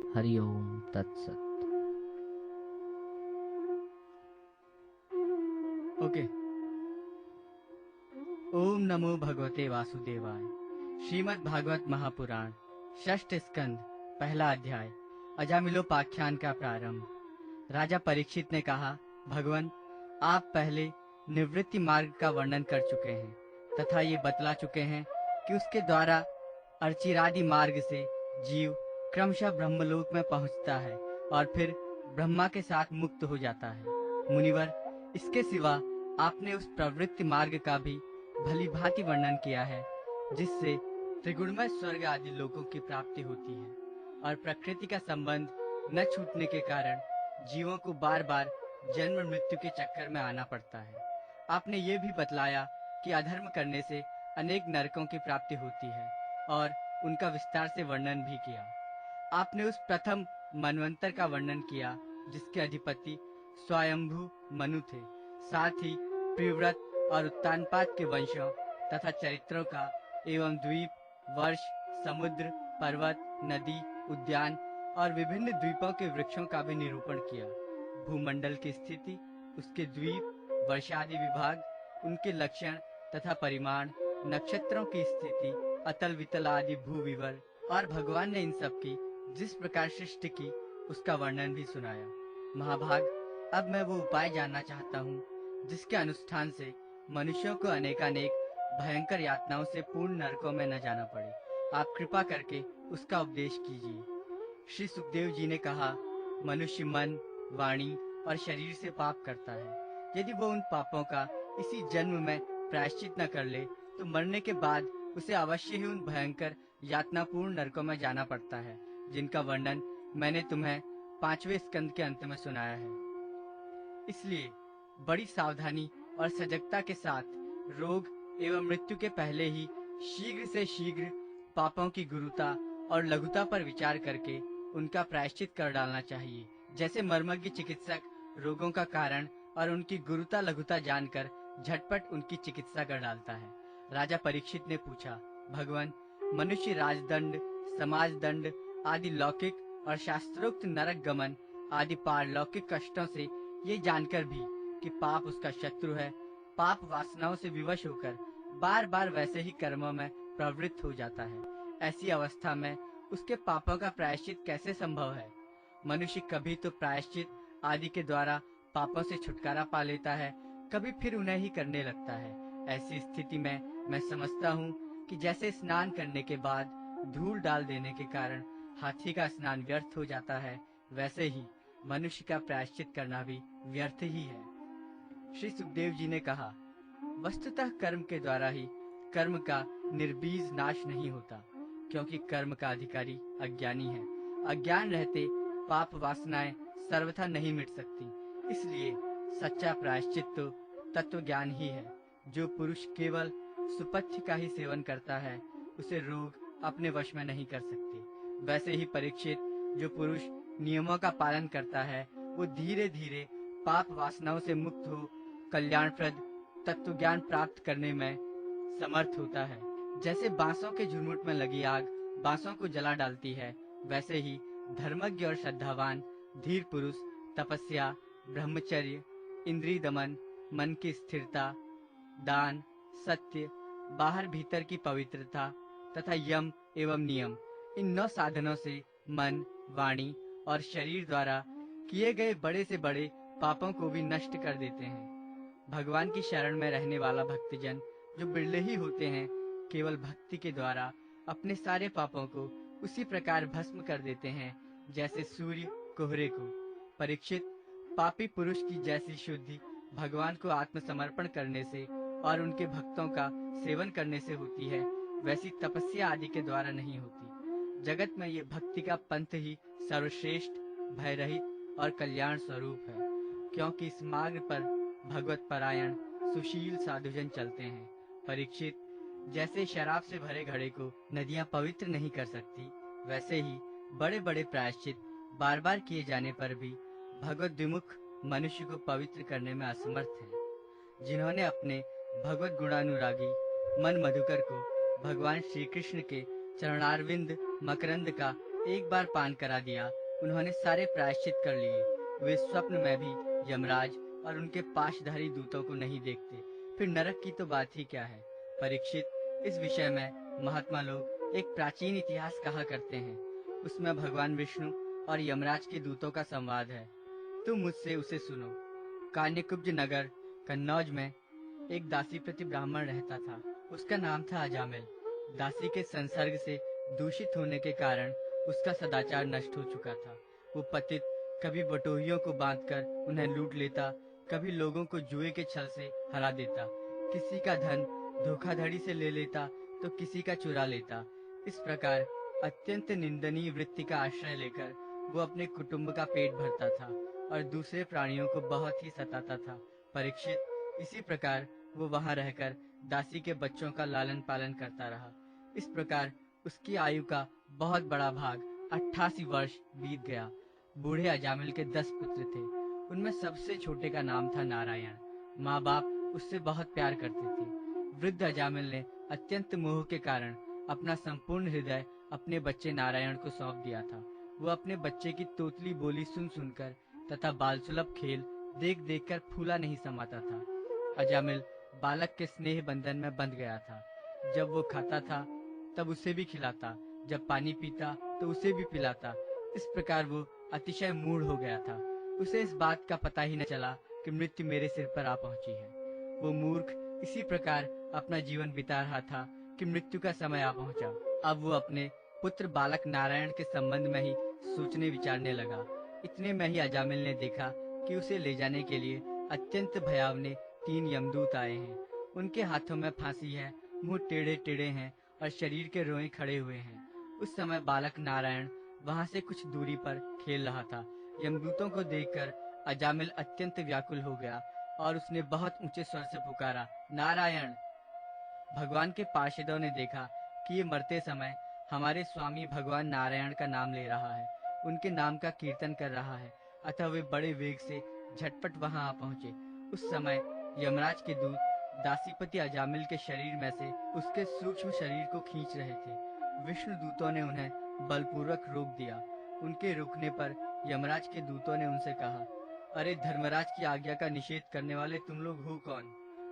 हरि ओम तत्सत। ओके। ओम नमो भगवते वासुदेवाय। श्रीमद् भागवत महापुराण षष्ठ स्कंद पहला अध्याय अजामिलोपाख्यान का प्रारंभ। राजा परीक्षित ने कहा, भगवान, आप पहले निवृत्ति मार्ग का वर्णन कर चुके हैं तथा ये बतला चुके हैं कि उसके द्वारा अर्चिरादि मार्ग से जीव क्रमशः ब्रह्मलोक में पहुंचता है और फिर ब्रह्मा के साथ मुक्त हो जाता है। मुनिवर, इसके सिवा आपने उस प्रवृत्ति मार्ग का भी भली भांति वर्णन किया है जिससे त्रिगुणमय स्वर्ग आदि लोकों की प्राप्ति होती है और प्रकृति का संबंध न छूटने के कारण जीवों को बार बार जन्म मृत्यु के चक्कर में आना पड़ता है। आपने ये भी बतलाया कि अधर्म करने से अनेक नरकों की प्राप्ति होती है और उनका विस्तार से वर्णन भी किया। आपने उस प्रथम मनवंतर का वर्णन किया जिसके अधिपति स्वयंभू मनु थे। साथ ही प्रिव्रत और उत्तानपाद के वंशों तथा चरित्रों का एवं द्वीप, वर्ष, समुद्र, पर्वत, नदी, उद्यान और विभिन्न द्वीपों के वृक्षों का भी निरूपण किया। भूमंडल की स्थिति, उसके द्वीप, वर्षादि विभाग, उनके लक्षण तथा परिमाण, नक्षत्रों की स्थिति, अतल वितल आदि भूविवर और भगवान ने इन सब की जिस प्रकार सृष्टि की उसका वर्णन भी सुनाया। महाभाग, अब मैं वो उपाय जानना चाहता हूँ जिसके अनुष्ठान से मनुष्यों को अनेकानेक भयंकर यातनाओं से पूर्ण नरकों में न जाना पड़े। आप कृपा करके उसका उपदेश कीजिए। श्री सुखदेव जी ने कहा, मनुष्य मन, वाणी और शरीर से पाप करता है। यदि वो उन पापों का इसी जन्म में प्रायश्चित न कर ले तो मरने के बाद उसे अवश्य ही उन भयंकर यातनापूर्ण नरकों में जाना पड़ता है जिनका वर्णन मैंने तुम्हें 5वें स्कंद के अंत में सुनाया है। इसलिए बड़ी सावधानी और सजगता के साथ रोग एवं मृत्यु के पहले ही शीघ्र से शीघ्र पापों की गुरुता और लघुता पर विचार करके उनका प्रायश्चित कर डालना चाहिए। जैसे मर्मज्ञ चिकित्सक रोगों का कारण और उनकी गुरुता लघुता जानकर झटपट उनकी चिकित्सा कर डालता है। राजा परीक्षित ने पूछा, भगवान, मनुष्य राजदंड, समाज दंड आदि लौकिक और शास्त्रोक्त नरक गमन आदि पारलौकिक कष्टों से ये जानकर भी कि पाप उसका शत्रु है, पाप वासनाओं से विवश होकर बार बार वैसे ही कर्मों में प्रवृत्त हो जाता है। ऐसी अवस्था में उसके पापों का प्रायश्चित कैसे संभव है? मनुष्य कभी तो प्रायश्चित आदि के द्वारा पापों से छुटकारा पा लेता है, कभी फिर उन्हें ही करने लगता है। ऐसी स्थिति में मैं समझता हूँ कि जैसे स्नान करने के बाद धूल डाल देने के कारण हाथी का स्नान व्यर्थ हो जाता है, वैसे ही मनुष्य का प्रायश्चित करना भी व्यर्थ ही है। श्री सुखदेव जी ने कहा, वस्तुतः कर्म के द्वारा ही कर्म का निर्बीज नाश नहीं होता, क्योंकि कर्म का अधिकारी अज्ञानी है। अज्ञान रहते पाप वासनाएं सर्वथा नहीं मिट सकती। इसलिए सच्चा प्रायश्चित तो तत्व ज्ञान ही है। जो पुरुष केवल सुपथ्य का ही सेवन करता है उसे रोग अपने वश में नहीं कर सकते। वैसे ही परीक्षित, जो पुरुष नियमों का पालन करता है वो धीरे धीरे पाप वासनाओं से मुक्त हो कल्याणप्रद तत्व ज्ञान प्राप्त करने में समर्थ होता है। जैसे बांसों के झुरमुट में लगी आग बांसों को जला डालती है, वैसे ही धर्मज्ञ और श्रद्धावान धीर पुरुष तपस्या, ब्रह्मचर्य, इंद्रिय दमन, मन की स्थिरता, दान, सत्य, बाहर भीतर की पवित्रता तथा यम एवं नियम, इन 9 साधनों से मन, वाणी और शरीर द्वारा किए गए बड़े से बड़े पापों को भी नष्ट कर देते हैं। भगवान की शरण में रहने वाला भक्तजन, जो बिरले ही होते हैं, केवल भक्ति के द्वारा अपने सारे पापों को उसी प्रकार भस्म कर देते हैं जैसे सूर्य कोहरे को। परीक्षित, पापी पुरुष की जैसी शुद्धि भगवान को आत्मसमर्पण करने से और उनके भक्तों का सेवन करने से होती है, वैसी तपस्या आदि के द्वारा नहीं होती। जगत में ये भक्ति का पंथ ही सर्वश्रेष्ठ, भयरहित और कल्याण स्वरूप है, क्योंकि इस मार्ग पर भगवत परायण सुशील साधुजन चलते हैं। परीक्षित, जैसे शराब से भरे घड़े को नदियां पवित्र नहीं कर सकती, वैसे ही बड़े बड़े प्रायश्चित बार बार किए जाने पर भी भगवत विमुख मनुष्य को पवित्र करने में असमर्थ है। जिन्होंने अपने भगवत गुणानुरागी मन मधुकर को भगवान श्री कृष्ण के चरणारविंद मकरंद का एक बार पान करा दिया, उन्होंने सारे प्रायश्चित कर लिए। वे स्वप्न में भी यमराज और उनके पाशधारी दूतों को नहीं देखते, फिर नरक की तो बात ही क्या है। परीक्षित, इस विषय में महात्मा लोग एक प्राचीन इतिहास कहा करते हैं। उसमें भगवान विष्णु और यमराज के दूतों का संवाद है। तुम मुझसे उसे सुनो। कान्यकुब्ज नगर कन्नौज में एक दासी प्रति ब्राह्मण रहता था। उसका नाम था अजामिल। दासी के संसर्ग से दूषित होने के कारण उसका सदाचार नष्ट हो चुका था। वो पतित कभी बटोहियों को बांधकर उन्हें लूट लेता, कभी लोगों को जुए के छल से हरा देता, किसी का धन धोखाधड़ी से ले लेता तो किसी का चुरा लेता। इस प्रकार अत्यंत निंदनीय वृत्ति का आश्रय लेकर वो अपने कुटुंब का पेट भरता था और दूसरे प्राणियों को बहुत ही सताता था। परीक्षित, इसी प्रकार वो वहां रहकर दासी के बच्चों का लालन पालन करता रहा। इस प्रकार उसकी आयु का बहुत बड़ा भाग 88 वर्ष बीत गया। बूढ़े अजामिल के 10 पुत्र थे। उनमें सबसे छोटे का नाम था नारायण। माँ बाप उससे बहुत प्यार करते थे। वृद्ध अजामिल ने अत्यंत मोह के कारण अपना संपूर्ण हृदय अपने बच्चे नारायण को सौंप दिया था। वो अपने बच्चे की तोतली बोली सुन सुनकर तथा बाल सुलभ खेल देख देख कर फूला नहीं समाता था। अजामिल बालक के स्नेह बंधन में बंध गया था। जब वो खाता था तब उसे भी खिलाता, जब पानी पीता तो उसे भी पिलाता। इस प्रकार वो अतिशय मूढ़ हो गया था। उसे इस बात का पता ही न चला कि मृत्यु मेरे सिर पर आ पहुंची है। वो मूर्ख इसी प्रकार अपना जीवन बिता रहा था कि मृत्यु का समय आ पहुंचा। अब वो अपने पुत्र बालक नारायण के संबंध में ही सोचने विचारने लगा। इतने में ही अजामिल ने देखा कि उसे ले जाने के लिए अत्यंत भयावने 3 यमदूत आए हैं। उनके हाथों में फांसी है, मुंह टेढ़े टेढ़े हैं और शरीर के रोए खड़े हुए हैं। उस समय बालक नारायण वहां से कुछ दूरी पर खेल रहा था। यमदूतों को देखकर अजामिल अत्यंत व्याकुल हो गया और उसने बहुत ऊंचे स्वर से पुकारा, नारायण। भगवान के पार्षदों ने देखा कि ये मरते समय हमारे स्वामी भगवान नारायण का नाम ले रहा है, उनके नाम का कीर्तन कर रहा है, अतः वे बड़े वेग से झटपट वहां आ पहुंचे। उस समय यमराज के दूत दासीपति अजामिल के शरीर में से उसके सूक्ष्म शरीर को खींच रहे थे। विष्णु दूतों ने उन्हें बलपूर्वक रोक दिया। उनके रुकने पर यमराज के दूतों ने उनसे कहा, अरे धर्मराज की आज्ञा का निषेध करने वाले तुम लोग हो कौन?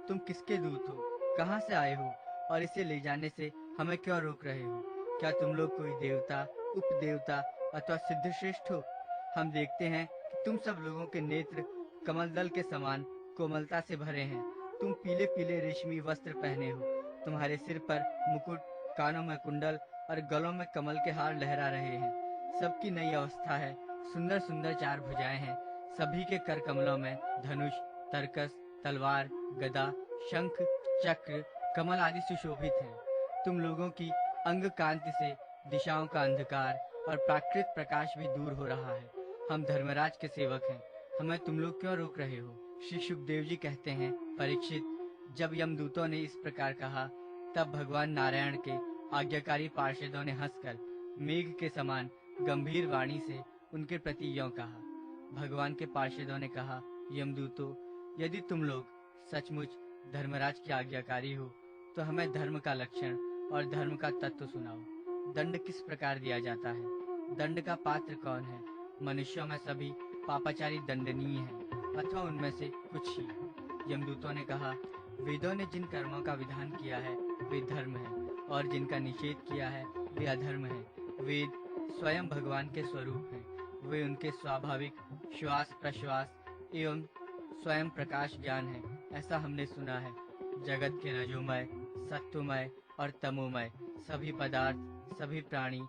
तुम किसके दूत हो? कहाँ से आए हो? और इसे ले जाने से हमें क्यों रोक रहे हो? क्या तुम लोग कोई देवता, उपदेवता अथवा सिद्धश्रेष्ठ हो? हम देखते हैं कि तुम सब लोगों के नेत्र कमल दल के समान कोमलता से भरे हैं। तुम पीले पीले रेशमी वस्त्र पहने हो। तुम्हारे सिर पर मुकुट, कानों में कुंडल और गलों में कमल के हार लहरा रहे हैं। सबकी नई अवस्था है। सुंदर सुंदर 4 भुजाएं हैं। सभी के कर कमलों में धनुष, तरकस, तलवार, गदा, शंख, चक्र, कमल आदि सुशोभित हैं। तुम लोगों की अंग कांति से दिशाओं का अंधकार और प्राकृत प्रकाश भी दूर हो रहा है। हम धर्मराज के सेवक हैं, हमें तुम लोग क्यों रोक रहे हो? श्री सुखदेव जी कहते हैं, परीक्षित, जब यमदूतों ने इस प्रकार कहा तब भगवान नारायण के आज्ञाकारी पार्षदों ने हंसकर मेघ के समान गंभीर वाणी से उनके प्रति यों कहा। भगवान के पार्षदों ने कहा, यमदूतों, यदि तुम लोग सचमुच धर्मराज की आज्ञाकारी हो तो हमें धर्म का लक्षण और धर्म का तत्व सुनाओ। दंड किस प्रकार दिया जाता है? दंड का पात्र कौन है? मनुष्यों में सभी पापाचारी दंडनीय हैं अथवा उनमें से कुछ ही? यमदूतों ने कहा, वेदों ने जिन कर्मों का विधान किया है वे धर्म है और जिनका निषेध किया है वे अधर्म है। वेद स्वयं भगवान के स्वरूप हैं। वे उनके स्वाभाविक श्वास प्रश्वास एवं स्वयं प्रकाश ज्ञान है, ऐसा हमने सुना है। जगत के रजोमय, सत्वमय और तमोमय सभी पदार्थ, सभी प्राणी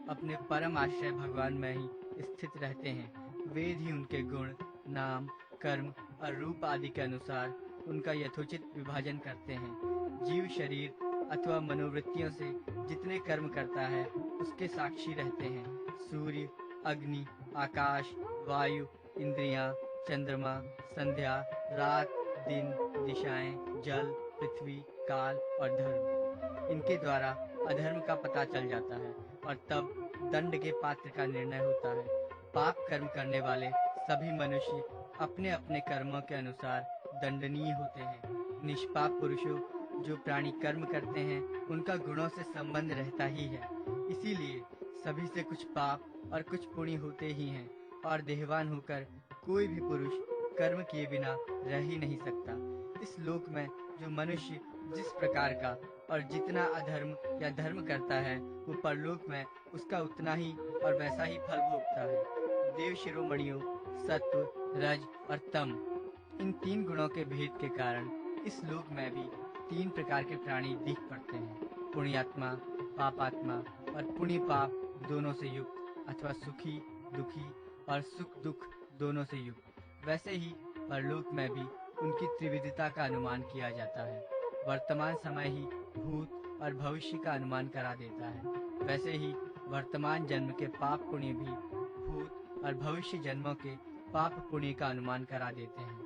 अपने परम आश्रय भगवान में ही स्थित रहते हैं। वेद ही उनके गुण, नाम, कर्म और रूप आदि के अनुसार उनका यथोचित विभाजन करते हैं। जीव शरीर अथवा मनोवृत्तियों से जितने कर्म करता है उसके साक्षी रहते हैं। सूर्य, अग्नि, आकाश, वायु, इंद्रियां, चंद्रमा, संध्या, रात, दिन, दिशाएं, जल, पृथ्वी, काल और धर्म, इनके द्वारा अधर्म का पता चल जाता है और तब दंड के पात्र का निर्णय होता है। पाप कर्म करने वाले सभी मनुष्य अपने अपने कर्मों के अनुसार दंडनीय होते हैं। निष्पाप पुरुषों, जो प्राणी कर्म करते हैं उनका गुणों से संबंध रहता ही है। इसीलिए सभी से कुछ पाप और कुछ पुण्य होते ही हैं, और देहवान होकर कोई भी पुरुष कर्म किए बिना रह ही नहीं सकता। इस लोक में जो मनुष्य जिस प्रकार का और जितना अधर्म या धर्म करता है, वो परलोक में उसका उतना ही और वैसा ही फल भोगता है। देव शिरोमणियों, सत्व, रज और तम, इन तीन गुणों के भेद के कारण इस लोक में भी तीन प्रकार के प्राणी दिख पड़ते हैं: पुण्यात्मा, पापात्मा और पुण्य पाप दोनों से युक्त, अथवा सुखी, दुखी और सुख दुख दोनों से युक्त। वैसे ही परलोक में भी उनकी त्रिविधता का अनुमान किया जाता है। वर्तमान समय ही भूत और भविष्य का अनुमान करा देता है, वैसे ही वर्तमान जन्म के पाप पुण्य भी भूत और भविष्य जन्मों के पाप पुण्य का अनुमान करा देते हैं।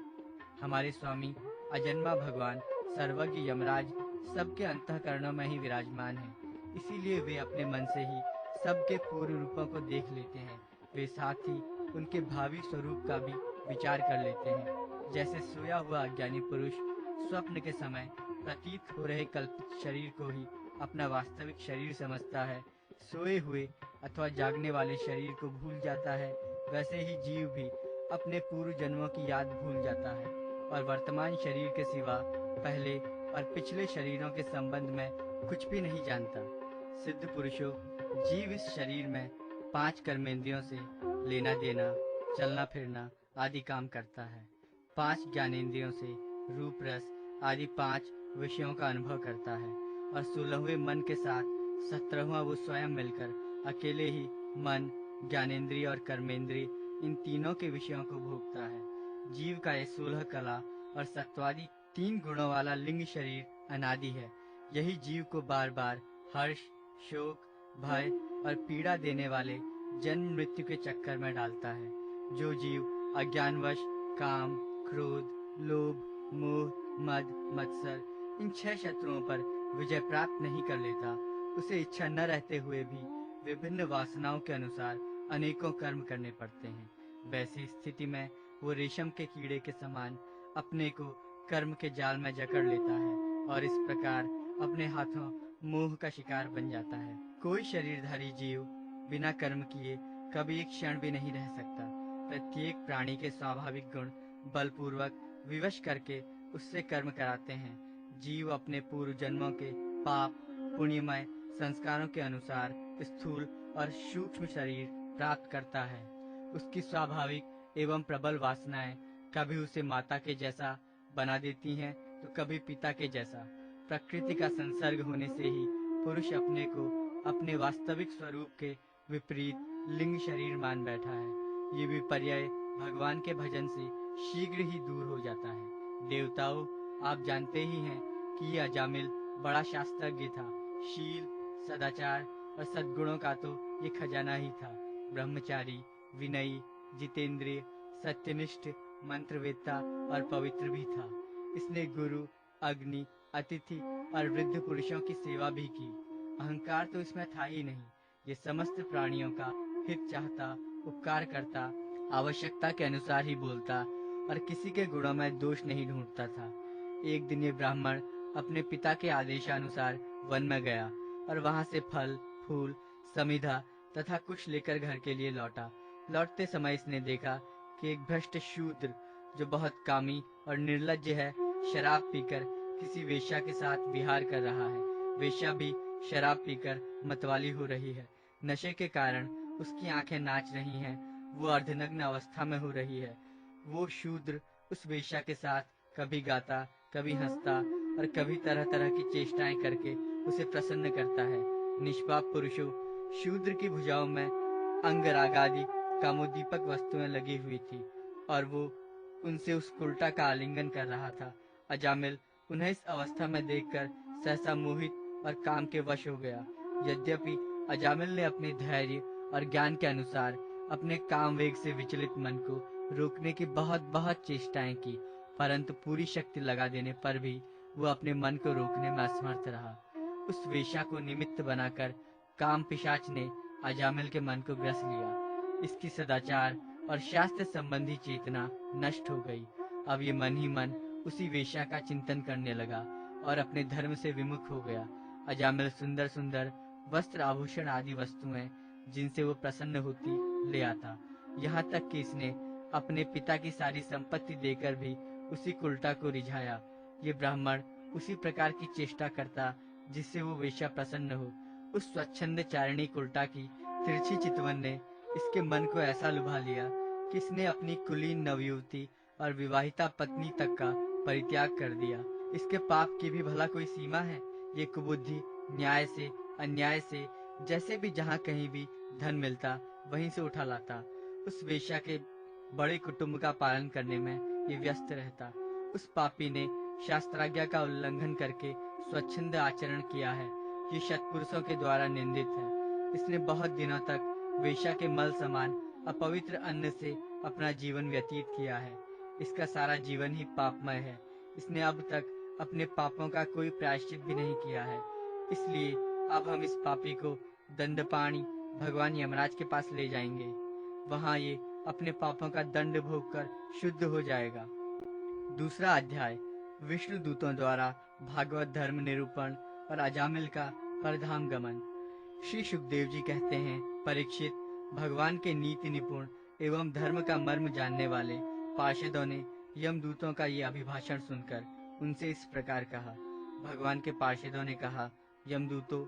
हमारे स्वामी अजन्मा भगवान सर्वज्ञ यमराज सबके अंतःकरणों में ही विराजमान हैं, इसीलिए वे अपने मन से ही सबके पूर्व रूपों को देख लेते हैं। वे साथ ही उनके भावी स्वरूप का भी विचार कर लेते हैं। जैसे सोया हुआ अज्ञानी पुरुष स्वप्न के समय प्रतीत हो रहे कल्पित शरीर को ही अपना वास्तविक शरीर समझता है, सोए हुए अथवा जागने वाले शरीर को भूल जाता है, वैसे ही जीव भी अपने पूर्व जन्मों की याद भूल जाता है और वर्तमान शरीर के सिवा पहले और पिछले शरीरों के संबंध में कुछ भी नहीं जानता। सिद्ध पुरुषों, जीव इस शरीर में 5 कर्मेंद्रियों से लेना देना, चलना फिरना आदि काम करता है। 5 ज्ञानेंद्रियों से रूप रस आदि 5 विषयों का अनुभव करता है और 16वें मन के साथ 17वां वो स्वयं मिलकर अकेले ही मन, ज्ञानेंद्रिय और कर्मेंद्रिय इन तीनों के विषयों को भोगता है। जीव का ये 16 कला और सत्वादि 3 गुणों वाला लिंग शरीर अनादि है। यही जीव को बार बार हर्ष, शोक, भय और पीड़ा देने वाले जन्म मृत्यु के चक्कर में डालता है। जो जीव अज्ञानवश काम, क्रोध, लोभ, मोह, मद, मत्सर इन 6 शत्रुओं पर विजय प्राप्त नहीं कर लेता, उसे इच्छा न रहते हुए भी विभिन्न वासनाओं के अनुसार अनेकों कर्म करने पड़ते हैं। वैसी स्थिति में वो रेशम के कीड़े के समान अपने को कर्म के जाल में जकड़ लेता है और इस प्रकार अपने हाथों मोह का शिकार बन जाता है। कोई शरीरधारी जीव बिना कर्म किए कभी एक क्षण भी नहीं रह सकता। प्रत्येक प्राणी के स्वाभाविक गुण बलपूर्वक विवश करके उससे कर्म कराते हैं। जीव अपने पूर्व जन्मों के पाप पुण्यमय संस्कारों के अनुसार स्थूल और सूक्ष्म शरीर प्राप्त करता है। उसकी स्वाभाविक एवं प्रबल वासनाएं कभी उसे माता के जैसा बना देती हैं तो कभी पिता के जैसा। प्रकृति का संसर्ग होने से ही पुरुष अपने को अपने वास्तविक स्वरूप के विपरीत लिंग शरीर मान बैठा है। ये विपर्यय भगवान के भजन से शीघ्र ही दूर हो जाता है। देवताओं, आप जानते ही हैं कि ये अजामिल बड़ा शास्त्रज्ञ था। शील, सदाचार और सद्गुणों का तो ये खजाना ही था। ब्रह्मचारी, विनयी, जितेंद्रिय, सत्यनिष्ठ, मंत्रवेत्ता और पवित्र भी था। इसने गुरु, अग्नि, अतिथि और वृद्ध पुरुषों की सेवा भी की। अहंकार तो इसमें था ही नहीं। ये समस्त प्राणियों का हित चाहता, उपकार करता, आवश्यकता के अनुसार ही बोलता और किसी के गुणों में दोष नहीं ढूंढता था। एक दिन ये ब्राह्मण अपने पिता के आदेशानुसार वन में गया और वहां से फल, फूल, समिधा तथा कुछ लेकर घर के लिए लौटा। लौटते समय इसने देखा कि एक भ्रष्ट शूद्र जो बहुत कामी और निर्लज्ज है, शराब पीकर किसी वेश्या के साथ विहार कर रहा है। वेश्या भी शराब पीकर मतवाली हो रही है। नशे के कारण उसकी आंखें नाच रही हैं, वो अर्धनग्न अवस्था में हो रही है। वो शूद्र उस वेश्या के साथ कभी गाता, कभी हंसता और कभी तरह तरह की चेष्टाएं करके उसे प्रसन्न करता है। निष्पाप पुरुषों, शूद्र की भुजाओं में अंगरागादि कामोद्दीपक वस्तुएं लगी हुई थी और वो उनसे उस उल्टा का आलिंगन कर रहा था। अजामिल उन्हें इस अवस्था में देखकर सहसा मोहित और काम के वश हो गया। यद्यपि अजामिल ने अपने धैर्य और ज्ञान के अनुसार अपने काम वेग से विचलित मन को रोकने की बहुत बहुत चेष्टाएं की, परंतु पूरी शक्ति लगा देने पर भी वो अपने मन को रोकने में असमर्थ रहा। उस वेश्या को निमित्त बनाकर काम पिशाच ने अजामिल के मन को ग्रस लिया। इसकी सदाचार और शास्त्र संबंधी चेतना नष्ट हो गई। अब ये मन ही मन उसी वेश्या का चिंतन करने लगा और अपने धर्म से विमुख हो गया। अजामिल सुंदर सुंदर वस्त्र, आभूषण आदि वस्तुएं जिनसे वो प्रसन्न होती ले आता। यहाँ तक कि इसने अपने पिता की सारी संपत्ति देकर भी उसी कुल्टा को रिझाया। ये ब्राह्मण उसी प्रकार की चेष्टा करता जिससे वो वेश्या प्रसन्न हो। उस स्वच्छंद चारिणी कुल्टा की तिरछी चितवन ने इसके मन को ऐसा लुभा लिया कि इसने अपनी कुलीन नवयुवती और विवाहिता पत्नी तक का परित्याग कर दिया। इसके पाप की भी भला कोई सीमा है? ये कुबुद्धि न्याय से अन्याय से जैसे भी जहाँ कहीं भी धन मिलता वहीं से उठा लाता। उस वेश्या के बड़े कुटुंब का पालन करने में ये व्यस्त रहता। उस पापी ने शास्त्राज्ञा का उल्लंघन करके स्वच्छंद आचरण किया है। ये सत्पुरुषों के द्वारा निंदित है। इसने बहुत दिनों तक वेश्या के मल समान अपवित्र अन्न से अपना जीवन व्यतीत किया है। इसका सारा जीवन ही पापमय है। इसने अब तक अपने पापों का कोई प्रायश्चित भी नहीं किया है। इसलिए अब हम इस पापी को दंडपाणी भगवान यमराज के पास ले जाएंगे। वहां ये अपने पापों का दंड भोग कर शुद्ध हो जाएगा। दूसरा अध्याय विष्णु दूतों द्वारा भागवत धर्म निरूपण और अजामिल का परधाम गमन। श्री सुखदेव जी कहते हैं, परीक्षित, भगवान के नीति निपुण एवं धर्म का मर्म जानने वाले पार्षदों ने यमदूतों का ये अभिभाषण सुनकर उनसे इस प्रकार कहा। भगवान के पार्षदों ने कहा, यमदूतों,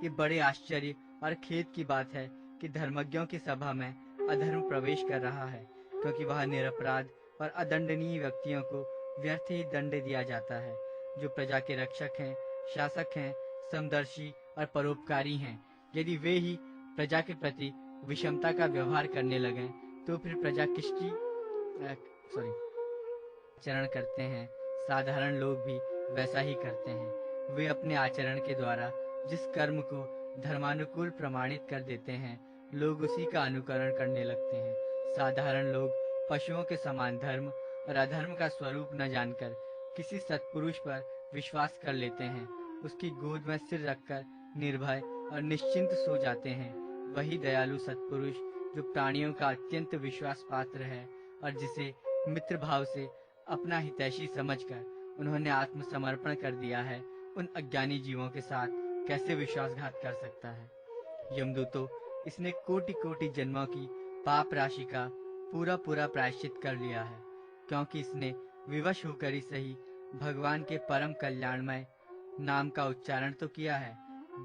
ये बड़े आश्चर्य और खेद की बात है कि धर्मज्ञों की सभा में अधर्म प्रवेश कर रहा है, क्योंकि वह निरपराध और अदंडनीय व्यक्तियों को व्यर्थ ही दंड दिया जाता है। जो प्रजा के रक्षक हैं, शासक हैं, समदर्शी और परोपकारी हैं, यदि वे ही प्रजा के प्रति विषमता का व्यवहार करने लगे तो फिर प्रजा किसकी आचरण करते हैं। साधारण लोग भी वैसा ही करते हैं। वे अपने आचरण के द्वारा जिस कर्म को धर्मानुकूल प्रमाणित कर देते हैं, लोग उसी का अनुकरण करने लगते हैं। साधारण लोग पशुओं के समान धर्म और अधर्म का स्वरूप न जानकर किसी सत्पुरुष पर विश्वास कर लेते हैं। उसकी गोद में सिर रखकर निर्भय और निश्चिंत सो जाते हैं। वही दयालु सत्पुरुष जो प्राणियों का अत्यंत विश्वास पात्र है और जिसे मित्र भाव से अपना हितैषी समझकर उन्होंने आत्मसमर्पण कर दिया है, उन अज्ञानी जीवों के साथ कैसे विश्वासघात कर सकता है। यमदूतों, इसने कोटि कोटि जन्मों की पाप राशि का पूरा पूरा प्रायश्चित कर लिया है, क्योंकि इसने विवश होकर ही सही भगवान के परम कल्याणमय नाम का उच्चारण तो किया है।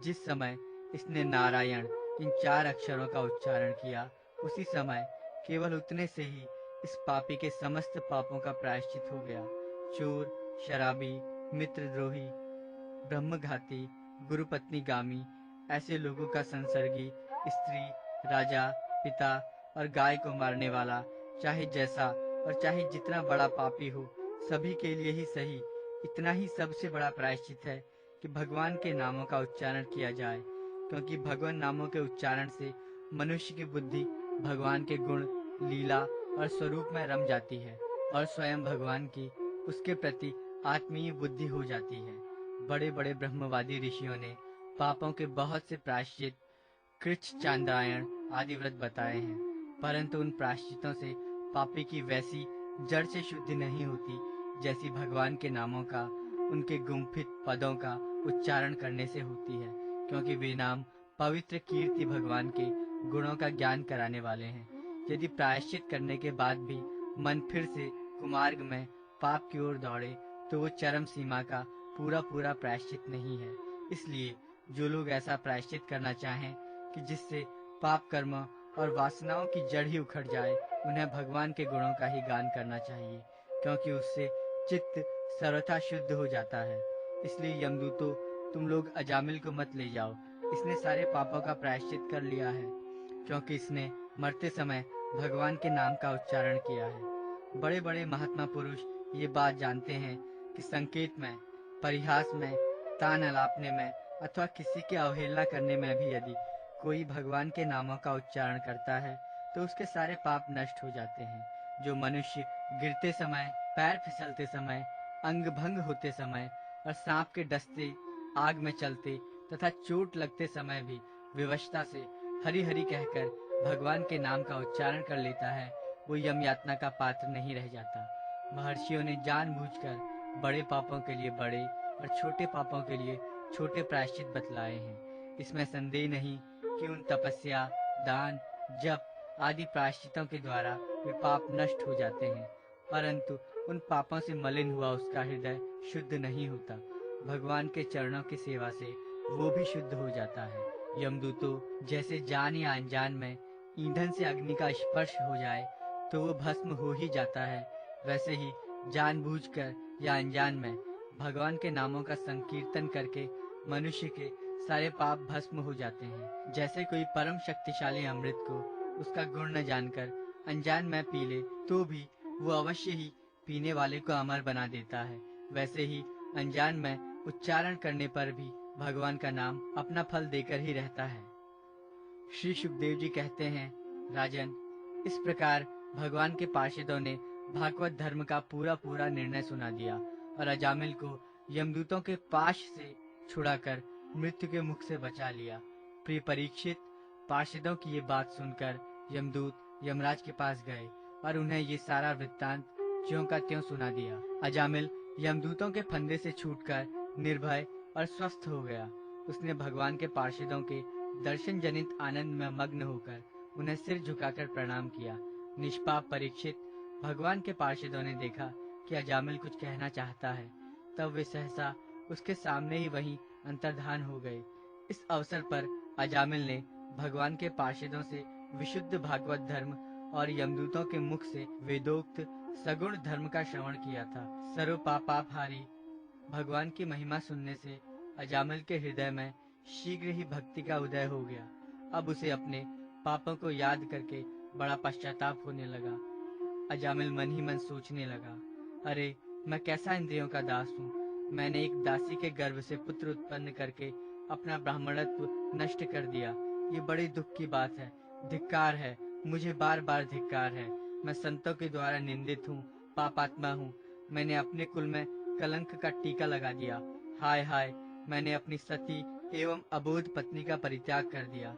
जिस समय इसने नारायण इन 4 अक्षरों का उच्चारण किया, उसी समय केवल उतने से ही इस पापी के समस्त पापों का प्रायश्चित हो गया। चोर, शराबी, मित्रद्रोही, ब्रह्मघाती, गुरुपत्नी गामी, ऐसे लोगों का संसर्गी, स्त्री, राजा, पिता और गाय को मारने वाला, चाहे जैसा और चाहे जितना बड़ा पापी हो, सभी के लिए ही सही इतना ही सबसे बड़ा प्रायश्चित है कि भगवान के नामों का उच्चारण किया जाए, क्योंकि भगवान नामों के उच्चारण से मनुष्य की बुद्धि भगवान के गुण, लीला और स्वरूप में रम जाती है और स्वयं भगवान की उसके प्रति आत्मीय बुद्धि हो जाती है। बड़े बड़े ब्रह्मवादी ऋषियों ने पापों के बहुत से प्रायश्चित, कृच्छ, चांद्रायण आदि व्रत बताए हैं, परंतु उन प्रायश्चितों से पापी की वैसी जड़ से शुद्धि नहीं होती जैसी भगवान के नामों का, उनके गुम्फित पदों का उच्चारण करने से होती है, क्योंकि वे नाम पवित्र कीर्ति भगवान के गुणों का ज्ञान कराने वाले हैं। यदि प्रायश्चित करने के बाद भी मन फिर से कुमार्ग में पाप की ओर दौड़े तो वो चरम सीमा का पूरा पूरा प्रायश्चित नहीं है। इसलिए जो लोग ऐसा प्रायश्चित करना चाहें कि जिससे पाप कर्म और वासनाओं की जड़ ही उखड़ जाए, उन्हें भगवान के गुणों का ही गान करना चाहिए, क्योंकि उससे चित्त सर्वथा शुद्ध हो जाता है। इसलिए यमदूतों, तुम लोग अजामिल को मत ले जाओ। इसने सारे पापों का प्रायश्चित कर लिया है, क्योंकि इसने मरते समय भगवान के नाम का उच्चारण किया है। बड़े बड़े महात्मा पुरुष ये बात जानते हैं कि संकेत में, परिहास में, तान अलापने में अथवा किसी की अवहेलना करने में भी यदि कोई भगवान के नामों का उच्चारण करता है तो उसके सारे पाप नष्ट हो जाते हैं। जो मनुष्य गिरते समय, पैर फिसलते समय, अंग भंग होते समय और सांप के डसते, आग में चलते तथा चोट लगते समय भी विवशता से हरि हरि कहकर भगवान के नाम का उच्चारण कर लेता है, वो यम यातना का पात्र नहीं रह जाता। महर्षियों ने जानबूझकर बड़े पापों के लिए बड़े और छोटे पापों के लिए छोटे प्रायश्चित बतलाए हैं। इसमें संदेह नहीं कि उन तपस्या, दान, जप आदि प्रायश्चितों के द्वारा वे पाप नष्ट हो जाते हैं, परंतु उन पापों से मलिन हुआ उसका हृदय शुद्ध नहीं होता। भगवान के चरणों की सेवा से वो भी शुद्ध हो जाता है। यमदूतों जैसे जान या अनजान में ईंधन से अग्नि का स्पर्श हो जाए तो वो भस्म हो ही जाता है, वैसे ही जानबूझकर या अनजान में भगवान के नामों का संकीर्तन करके मनुष्य के सारे पाप भस्म हो जाते हैं। जैसे कोई परम शक्तिशाली अमृत को उसका गुण न जानकर अनजान में पी ले तो भी वो अवश्य ही पीने वाले को अमर बना देता है, वैसे ही अनजान में उच्चारण करने पर भी भगवान का नाम अपना फल देकर ही रहता है। श्री सुखदेव जी कहते हैं, राजन, इस प्रकार भगवान के पार्षदों ने भागवत धर्म का पूरा पूरा निर्णय सुना दिया और अजामिल को यमदूतों के पाश से छुड़ाकर मृत्यु के मुख से बचा लिया। प्रिय परीक्षित, पार्षदों की ये बात सुनकर यमदूत यमराज के पास गए और उन्हें ये सारा वृत्तांत ज्यों का त्यों सुना दिया। अजामिल यमदूतों के फंदे से छूटकर निर्भय और स्वस्थ हो गया। उसने भगवान के पार्षदों के दर्शन जनित आनंद में मग्न होकर उन्हें सिर झुकाकर प्रणाम किया। निष्पाप परीक्षित, भगवान के पार्षदों ने देखा कि अजामिल कुछ कहना चाहता है, तब वे सहसा उसके सामने ही वहीं अंतर्धान हो गए। इस अवसर पर अजामिल ने भगवान के पार्षदों से विशुद्ध भागवत धर्म और यमदूतों के मुख से वेदोक्त सगुण धर्म का श्रवण किया था। सर्व पापापहारी भगवान की महिमा सुनने से अजामिल के हृदय में शीघ्र ही भक्ति का उदय हो गया। अब उसे अपने पापों को याद करके बड़ा पश्चाताप होने लगा। अजामिल मन ही मन सोचने लगा, अरे मैं कैसा इंद्रियों का दास हूँ। मैंने एक दासी के गर्भ से पुत्र उत्पन्न करके अपना ब्राह्मणत्व नष्ट कर दिया। ये बड़ी दुख की बात है। धिक्कार है, मुझे बार बार धिक्कार है। मैं संतों के द्वारा निंदित हूँ, पापात्मा हूँ। मैंने अपने कुल में कलंक का टीका लगा दिया। हाय हाय, मैंने अपनी सती एवं अबोध पत्नी का परित्याग कर दिया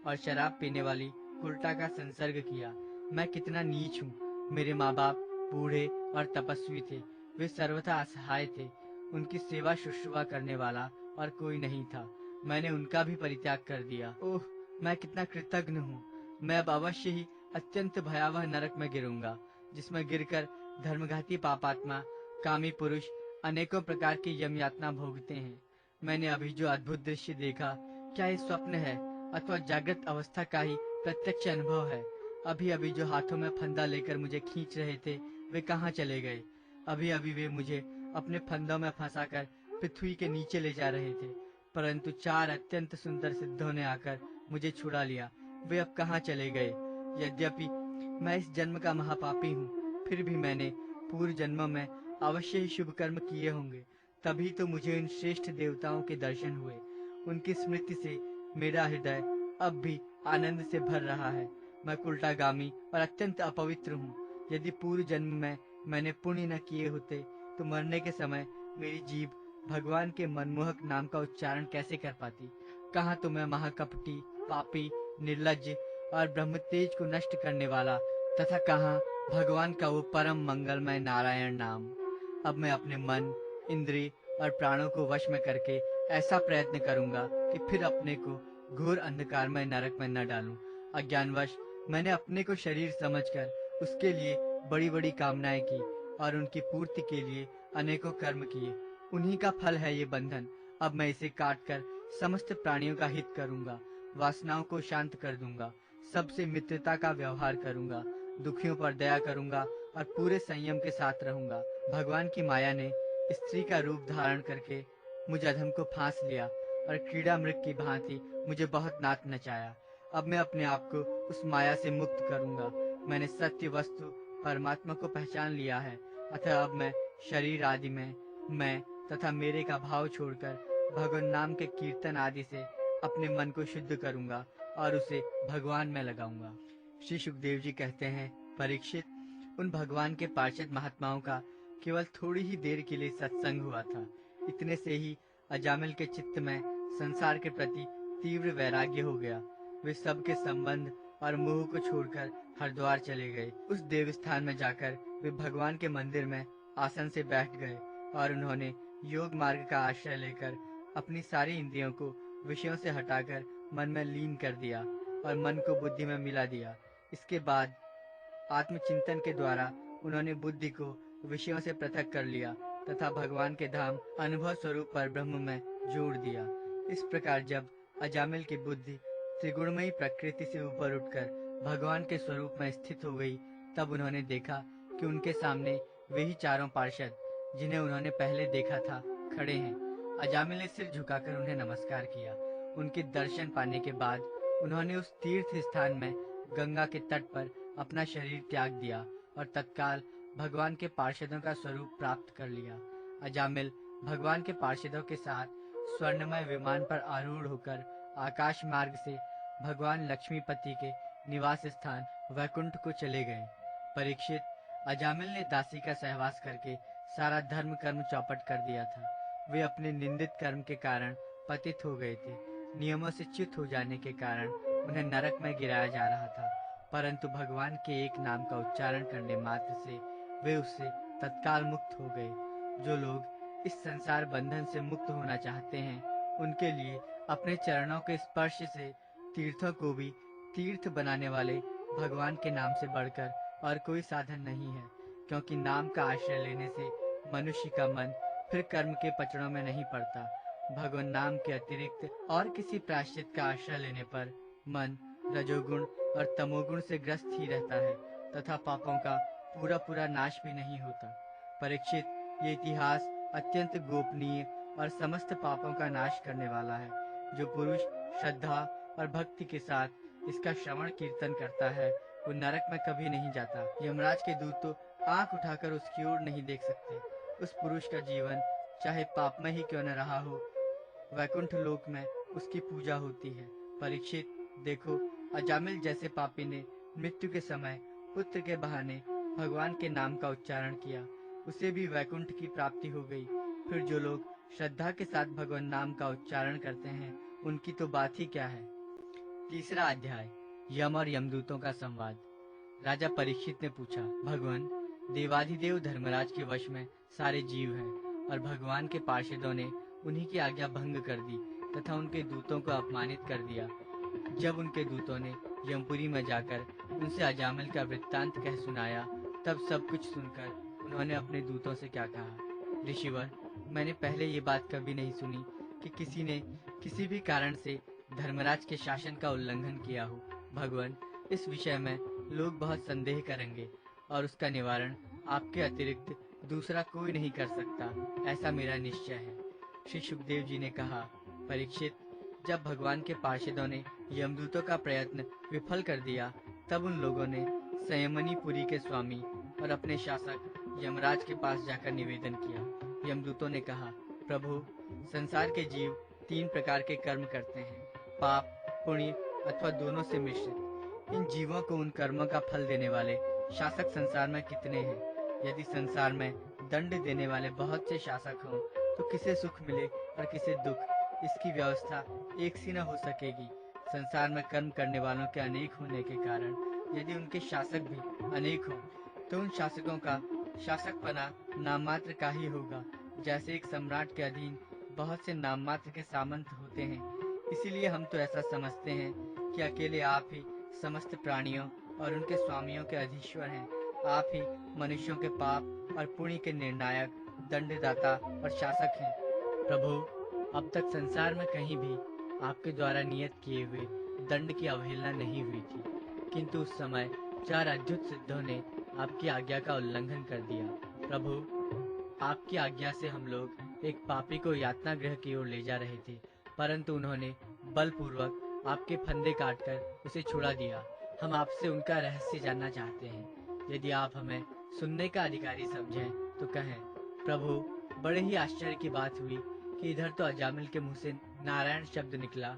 और शराब पीने वाली उल्टा का संसर्ग किया। मैं कितना नीच हूँ। मेरे माँ बाप बूढ़े और तपस्वी थे, वे सर्वथा असहाय थे। उनकी सेवा शुश्रूषा करने वाला और कोई नहीं था। मैंने उनका भी परित्याग कर दिया। ओह, मैं कितना कृतज्ञ हूँ। मैं अब अवश्य ही अत्यंत भयावह नरक में गिरूंगा, जिसमें गिरकर धर्मघाती पापात्मा कामी पुरुष अनेकों प्रकार की यम यातना भोगते हैं। मैंने अभी जो अद्भुत दृश्य देखा, क्या ये स्वप्न है अथवा जागृत अवस्था का ही प्रत्यक्ष अनुभव है? अभी अभी जो हाथों में फंदा लेकर मुझे खींच रहे थे, वे कहाँ चले गए? अभी अभी वे मुझे अपने फंदों में फंसाकर पृथ्वी के नीचे ले जा रहे थे, परंतु 4 अत्यंत सुंदर सिद्धों ने आकर मुझे छुड़ा लिया। वे अब कहाँ चले गए? यद्यपि मैं इस जन्म का महापापी हूँ, फिर भी मैंने पूर्व जन्मों में अवश्य ही शुभ कर्म किए होंगे, तभी तो मुझे इन श्रेष्ठ देवताओं के दर्शन हुए। उनकी स्मृति से मेरा हृदय अब भी आनंद से भर रहा है। मैं उल्टागामी और अत्यंत अपवित्र हूँ। यदि पूर्व जन्म में मैंने पुण्य न किए होते तो मरने के समय मेरी जीभ भगवान के मनमोहक नाम का उच्चारण कैसे कर पाती? कहाँ तो मैं महाकपटी, पापी, निर्लज्ज और ब्रह्म तेज को नष्ट करने वाला, तथा कहाँ भगवान का वो परम मंगलमय नारायण नाम। अब मैं अपने मन, इंद्रिय और प्राणों को वश में करके ऐसा प्रयत्न करूंगा कि फिर अपने को घोर अंधकारमय नरक में न डालूं। अज्ञानवश मैंने अपने को शरीर समझकर उसके लिए बड़ी बड़ी कामनाएं की और उनकी पूर्ति के लिए अनेकों कर्म किए। उन्हीं का फल है ये बंधन। अब मैं इसे काट कर समस्त प्राणियों का हित करूंगा, वासनाओं को शांत कर दूंगा, सबसे मित्रता का व्यवहार करूंगा, दुखियों पर दया करूंगा और पूरे संयम के साथ रहूंगा। भगवान की माया ने स्त्री का रूप धारण करके मुझ अधम को फांस लिया और क्रीड़ा मृग की भांति मुझे बहुत नाच नचाया। अब मैं अपने आप को उस माया से मुक्त करूंगा। मैंने सत्य वस्तु परमात्मा को पहचान लिया है, अतः अब मैं शरीर आदि में मैं तथा मेरे का भाव छोड़कर भगवान नाम के कीर्तन आदि से अपने मन को शुद्ध करूंगा और उसे भगवान में लगाऊंगा। श्री सुखदेव जी कहते हैं, परीक्षित, उन भगवान के पार्षद महात्माओं का केवल थोड़ी ही देर के लिए सत्संग हुआ था। इतने से ही अजामिल के चित्त में संसार के प्रति तीव्र वैराग्य हो गया। वे सबके संबंध और मोह को छोड़कर हरिद्वार चले गए। उस देवस्थान में जाकर वे भगवान के मंदिर में आसन से बैठ गए और उन्होंने योग मार्ग का आश्रय लेकर अपनी सारी इंद्रियों को विषयों से हटाकर मन में लीन कर दिया। और मन को बुद्धि में मिला दिया। इसके बाद आत्मचिंतन के द्वारा उन्होंने बुद्धि को विषयों से पृथक कर लिया तथा भगवान के धाम अनुभव स्वरूप पर ब्रह्म में जोड़ दिया। इस प्रकार जब अजामिल की बुद्धि त्रिगुणमयी प्रकृति से ऊपर उठकर भगवान के स्वरूप में स्थित हो गई, तब उन्होंने देखा कि उनके सामने वे ही चारों पार्षद जिन्हें उन्होंने पहले देखा था खड़े हैं। अजामिल ने सिर झुकाकर उन्हें नमस्कार किया। उनके दर्शन पाने के बाद उन्होंने उस तीर्थ स्थान में गंगा के तट पर अपना शरीर त्याग दिया और तत्काल भगवान के पार्षदों का स्वरूप प्राप्त कर लिया। अजामिल भगवान के पार्षदों के साथ स्वर्णमय विमान पर आरूढ़ होकर आकाश मार्ग से भगवान लक्ष्मीपति के निवास स्थान वैकुंठ को चले गए। परीक्षित, अजामिल ने दासी का सहवास करके सारा धर्म कर्म चौपट कर दिया था। वे अपने निंदित कर्म के कारण पतित हो गए थे। नियमों से च्युत हो जाने के कारण उन्हें नरक में गिराया जा रहा था, परंतु भगवान के एक नाम का उच्चारण करने मात्र से वे उससे तत्काल मुक्त हो गए। जो लोग इस संसार बंधन से मुक्त होना चाहते हैं, उनके लिए अपने चरणों के स्पर्श से तीर्थों को भी तीर्थ बनाने वाले भगवान के नाम से बढ़कर और कोई साधन नहीं है, क्योंकि नाम का आश्रय लेने से मनुष्य का मन फिर कर्म के पचड़ों में नहीं पड़ता। भगवान नाम के अतिरिक्त और किसी प्रायश्चित का आश्रय लेने पर मन रजोगुण और तमोगुण से ग्रस्त ही रहता है तथा पापों का पूरा पूरा नाश भी नहीं होता। परीक्षित, ये इतिहास अत्यंत गोपनीय और समस्त पापों का नाश करने वाला है। जो पुरुष श्रद्धा और भक्ति के साथ इसका श्रवण कीर्तन करता है, वो नरक में कभी नहीं जाता। यमराज के दूत तो आंख उठाकर उसकी ओर नहीं देख सकते। उस पुरुष का जीवन चाहे पापमय ही क्यों न रहा हो, वैकुंठ लोक में उसकी पूजा होती है। परीक्षित, देखो, अजामिल जैसे पापी ने मृत्यु के समय पुत्र के बहाने भगवान के नाम का उच्चारण किया, उसे भी वैकुंठ की प्राप्ति हो गई। फिर जो लोग श्रद्धा के साथ भगवान नाम का उच्चारण करते हैं, उनकी तो बात ही क्या है। तीसरा अध्याय, यम और यमदूतों का संवाद। राजा परीक्षित ने पूछा, भगवान, देवाधिदेव धर्मराज के वश में सारे जीव हैं और भगवान के पार्षदों ने उन्हीं की आज्ञा भंग कर दी तथा उनके दूतों को अपमानित कर दिया। जब उनके दूतों ने यमपुरी में जाकर उनसे अजामिल का वृत्तांत कह सुनाया, तब सब कुछ सुनकर उन्होंने अपने दूतों से क्या कहा। ऋषिवर, मैंने पहले ये बात कभी नहीं सुनी कि किसी ने किसी भी कारण से धर्मराज के शासन का उल्लंघन किया हो। भगवान, इस विषय में लोग बहुत संदेह करेंगे और उसका निवारण आपके अतिरिक्त दूसरा कोई नहीं कर सकता, ऐसा मेरा निश्चय है। श्री सुखदेव जी ने कहा, परीक्षित, जब भगवान के पार्षदों ने यमदूतों का प्रयत्न विफल कर दिया, तब उन लोगों ने संयमनीपुरी के स्वामी और अपने शासक यमराज के पास जाकर निवेदन किया। यमदूतों ने कहा, प्रभु, संसार के जीव 3 प्रकार के कर्म करते हैं, पाप, पुण्य अथवा दोनों से मिश्रित। इन जीवों को उन कर्मों का फल देने वाले शासक संसार में कितने हैं। यदि संसार में दंड देने वाले बहुत से शासक हों, तो किसे सुख मिले और किसे दुख, इसकी व्यवस्था एक सी न हो सकेगी। संसार में कर्म करने वालों के अनेक होने के कारण यदि उनके शासक भी अनेक हों, तो उन शासकों का शासकपना नाम मात्र का ही होगा। जैसे एक सम्राट के अधीन बहुत से नाम मात्र के सामंत होते हैं, इसीलिए हम तो ऐसा समझते हैं कि अकेले आप ही समस्त प्राणियों और उनके स्वामियों के अधीश्वर हैं। आप ही मनुष्यों के पाप और पुण्य के निर्णायक, दंडदाता और शासक हैं। प्रभु, अब तक संसार में कहीं भी आपके द्वारा नियत किए हुए दंड की अवहेलना नहीं हुई थी, किंतु उस समय 4 अद्भुत सिद्धों ने आपकी आज्ञा का उल्लंघन कर दिया। प्रभु, आपकी आज्ञा से हम लोग एक पापी को यातना गृह की ओर ले जा रहे थे, परंतु उन्होंने बलपूर्वक आपके फंदे काटकर उसे छुड़ा दिया। हम आपसे उनका रहस्य जानना चाहते हैं। यदि आप हमें सुनने का अधिकारी समझें तो कहें। प्रभु, बड़े ही आश्चर्य की बात हुई कि इधर तो अजामिल के मुंह से नारायण शब्द निकला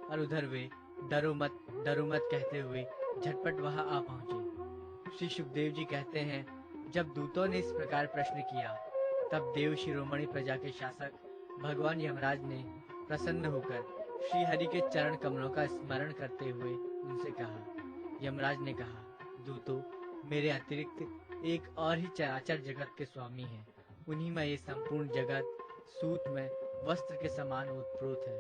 और उधर वे डरो मत कहते हुए झटपट वहां आ पहुंचे। श्री सुखदेव जी कहते हैं, जब दूतों ने इस प्रकार प्रश्न किया, तब देव शिरोमणि प्रजा के शासक भगवान यमराज ने प्रसन्न होकर श्री हरि के चरण कमलों का स्मरण करते हुए उनसे कहा। यमराज ने कहा, दूतों, मेरे अतिरिक्त एक और ही चराचर जगत के स्वामी हैं। उन्हीं में ये संपूर्ण जगत सूत में वस्त्र के समान ओतप्रोत है।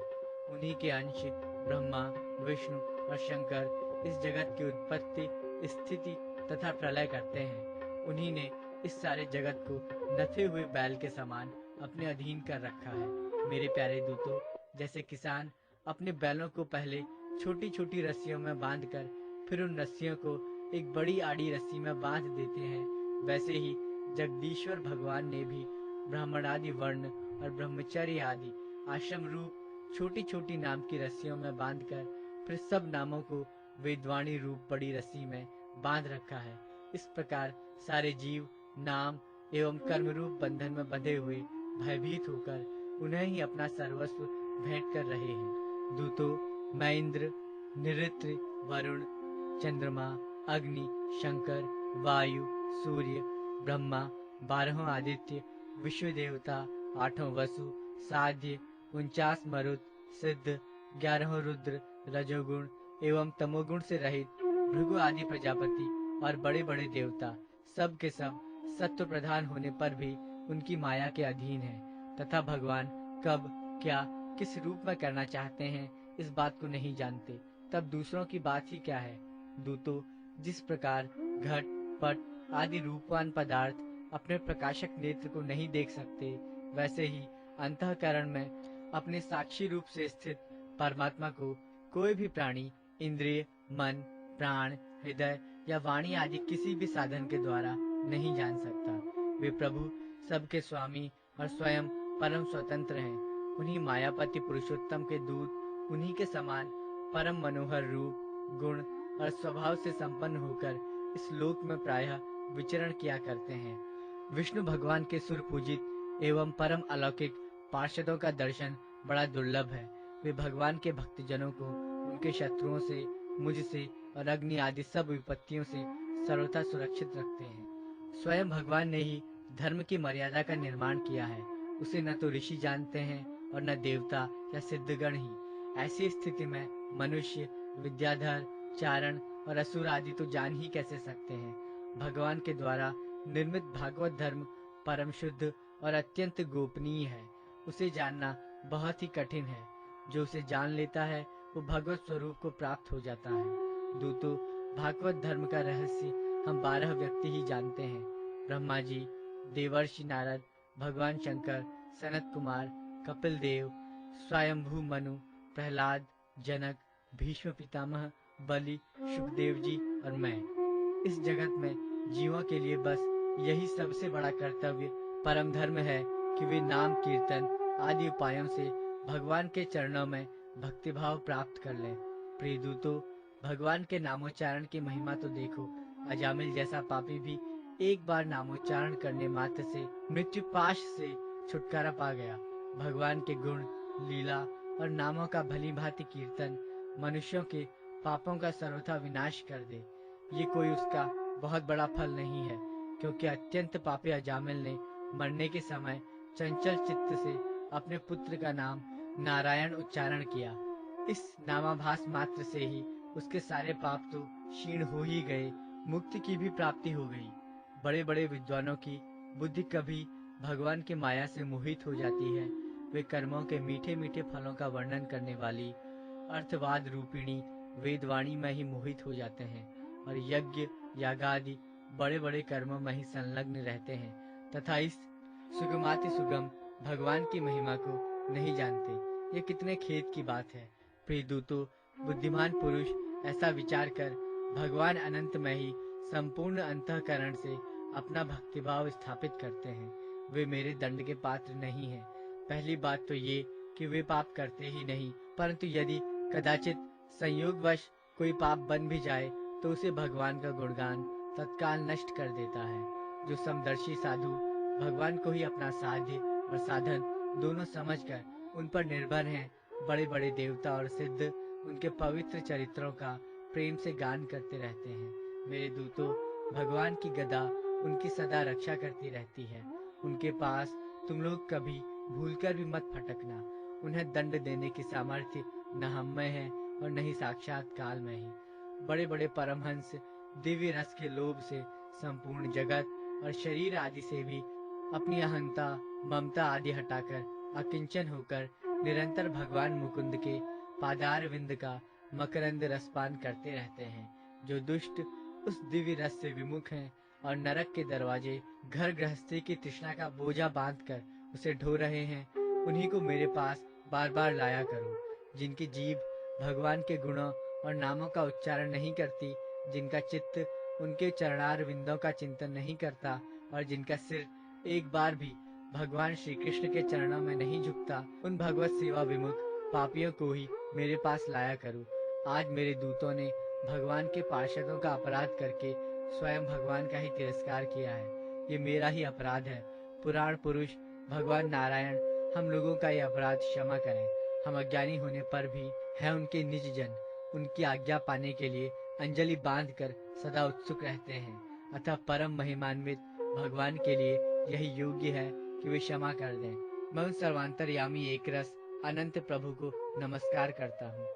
उन्हीं के अंश ब्रह्मा, विष्णु और शंकर इस जगत की उत्पत्ति, स्थिति तथा प्रलय करते हैं। उन्हीं ने इस सारे जगत को नथे हुए बैल के समान अपने अधीन कर रखा है। मेरे प्यारे दूतों, जैसे किसान अपने बैलों को पहले छोटी छोटी रस्सियों में बांधकर फिर उन रस्सियों को एक बड़ी आड़ी रस्सी में बांध देते हैं, वैसे ही जगदीश्वर भगवान ने भी ब्राह्मणादि वर्ण और ब्रह्मचर्य आदि आश्रम रूप छोटी छोटी नाम की रस्सियों में बांधकर फिर सब नामों को वेदवाणी रूप बड़ी रस्सी में बांध रखा है। इस प्रकार सारे जीव नाम एवं कर्म रूप बंधन में बंधे हुए भयभीत होकर उन्हें ही अपना सर्वस्व भेंट कर रहे हैं। दूतों, मैं इंद्र, निऋत्र, वरुण, चंद्रमा, अग्नि, शंकर, वायु, सूर्य, ब्रह्मा, 12 आदित्य, विश्व देवता, 8 वसु, साध्य, 49 मरुत, सिद्ध, 11 रुद्र, रजोगुण एवं तमोगुण से रहित भृगु आदि प्रजापति और बड़े बड़े देवता सब के सब सत्व प्रधान होने पर भी उनकी माया के अधीन है तथा भगवान कब क्या किस रूप में करना चाहते हैं इस बात को नहीं जानते, तब दूसरों की बात ही क्या है। दूतों, जिस प्रकार घट पट आदि रूपवान पदार्थ अपने प्रकाशक नेत्र को नहीं देख सकते, वैसे ही अंतःकरण में अपने साक्षी रूप से स्थित परमात्मा को कोई भी प्राणी इंद्रिय, मन, प्राण, हृदय या वाणी आदि किसी भी साधन के द्वारा नहीं जान सकता। वे प्रभु सबके स्वामी और स्वयं परम स्वतंत्र हैं। उन्हीं मायापति पुरुषोत्तम के दूत उन्हीं के समान परम मनोहर रूप, गुण और स्वभाव से संपन्न होकर इस लोक में प्रायः विचरण किया करते हैं। विष्णु भगवान के सुर पूजित एवं परम अलौकिक पार्षदों का दर्शन बड़ा दुर्लभ है। वे भगवान के भक्तजनों को उनके शत्रुओं से, मुझसे और अग्नि आदि सब विपत्तियों से सर्वथा सुरक्षित रखते हैं। स्वयं भगवान ने ही धर्म की मर्यादा का निर्माण किया है। उसे न तो ऋषि जानते हैं और न देवता या सिद्धगण ही। ऐसी स्थिति में मनुष्य, विद्याधर, चारण और असुर आदि तो जान ही कैसे सकते हैं। भगवान के द्वारा निर्मित भागवत धर्म परम शुद्ध और अत्यंत गोपनीय है। उसे जानना बहुत ही कठिन है। जो उसे जान लेता है वो भगवत स्वरूप को प्राप्त हो जाता है। दूतों, भागवत धर्म का रहस्य हम 12 व्यक्ति ही जानते हैं। ब्रह्मा जी, देवर्षि नारद, भगवान शंकर, सनत कुमार, कपिल देव, स्वयंभू मनु, प्रहलाद, जनक, भीष्म पितामह, बलि, सुखदेव जी और मैं। इस जगत में जीवों के लिए बस यही सबसे बड़ा कर्तव्य परम धर्म है कि वे नाम कीर्तन आदि उपायों से भगवान के चरणों में भक्तिभाव प्राप्त कर लें। प्रिय दूतों, भगवान के नामोच्चारण की महिमा तो देखो। अजामिल जैसा पापी भी एक बार नामोच्चारण करने मात्र से मृत्यु पाश से छुटकारा पा गया। भगवान के गुण, लीला और नामों का भली भांति कीर्तन मनुष्यों के पापों का सर्वथा विनाश कर दे, ये कोई उसका बहुत बड़ा फल नहीं है, क्योंकि अत्यंत पापी अजामिल ने मरने के समय चंचल चित्त से अपने पुत्र का नाम नारायण उच्चारण किया। इस नामाभास मात्र से ही उसके सारे पाप तो क्षीण हो ही गए, मुक्ति की भी प्राप्ति हो गई। बड़े बड़े विद्वानों की बुद्धि कभी भगवान के माया से मोहित हो जाती है। वे कर्मों के मीठे मीठे फलों का वर्णन करने वाली अर्थवाद रूपिणी वेदवाणी में ही मोहित हो जाते हैं और यज्ञ यागादि बड़े बड़े कर्मों में ही संलग्न रहते हैं तथा इस सुगमाति सुगम भगवान की महिमा को नहीं जानते। ये कितने खेद की बात है। प्रिय दूतों, बुद्धिमान पुरुष ऐसा विचार कर भगवान अनंत में ही संपूर्ण अंतःकरण से अपना भक्तिभाव स्थापित करते हैं। वे मेरे दंड के पात्र नहीं हैं। पहली बात तो ये कि वे पाप करते ही नहीं, परंतु यदि कदाचित संयोगवश कोई पाप बन भी जाए तो उसे भगवान का गुणगान तत्काल नष्ट कर देता है। जो समदर्शी साधु भगवान को ही अपना साध्य और साधन दोनों समझकर उन पर निर्भर हैं, बड़े बड़े देवता और सिद्ध उनके पवित्र चरित्रों का प्रेम से गान करते रहते हैं। मेरे दूतों, भगवान की गदा उनकी सदा रक्षा करती रहती है। उनके पास तुम लोग कभी भूलकर भी मत फटकना। उन्हें दंड देने की सामर्थ्य न हम में है और न ही साक्षात काल में ही। बड़े बड़े परमहंस दिव्य रस के लोभ से संपूर्ण जगत और शरीर आदि से भी अपनी अहंता, ममता आदि हटाकर अकिंचन होकर निरंतर भगवान मुकुंद के पादार विंद का मकरंद रसपान करते रहते हैं। जो दुष्ट उस दिव्य रस से विमुख हैं और नरक के दरवाजे घर गृहस्थी की तृष्णा का बोझा बांधकर उसे ढो रहे हैं, उन्हीं को मेरे पास बार बार लाया करो। जिनकी जीभ भगवान के गुणों और नामों का उच्चारण नहीं करती, जिनका चित्त उनके चरणार विंदों का चिंतन नहीं करता और जिनका सिर एक बार भी भगवान श्री कृष्ण के चरणों में नहीं झुकता, उन भगवत सेवा विमुख पापियों को ही मेरे पास लाया करो। आज मेरे दूतों ने भगवान के पार्षदों का अपराध करके स्वयं भगवान का ही तिरस्कार किया है। ये मेरा ही अपराध है। पुराण पुरुष भगवान नारायण हम लोगों का ये अपराध क्षमा करें। हम अज्ञानी होने पर भी है उनके निज जन, उनकी आज्ञा पाने के लिए अंजलि बांधकर सदा उत्सुक रहते हैं। अतः परम महिमान्वित भगवान के लिए यही योग्य है कि वे क्षमा कर दें। मैं उन सर्वांतरयामी एक रस अनंत प्रभु को नमस्कार करता हूँ।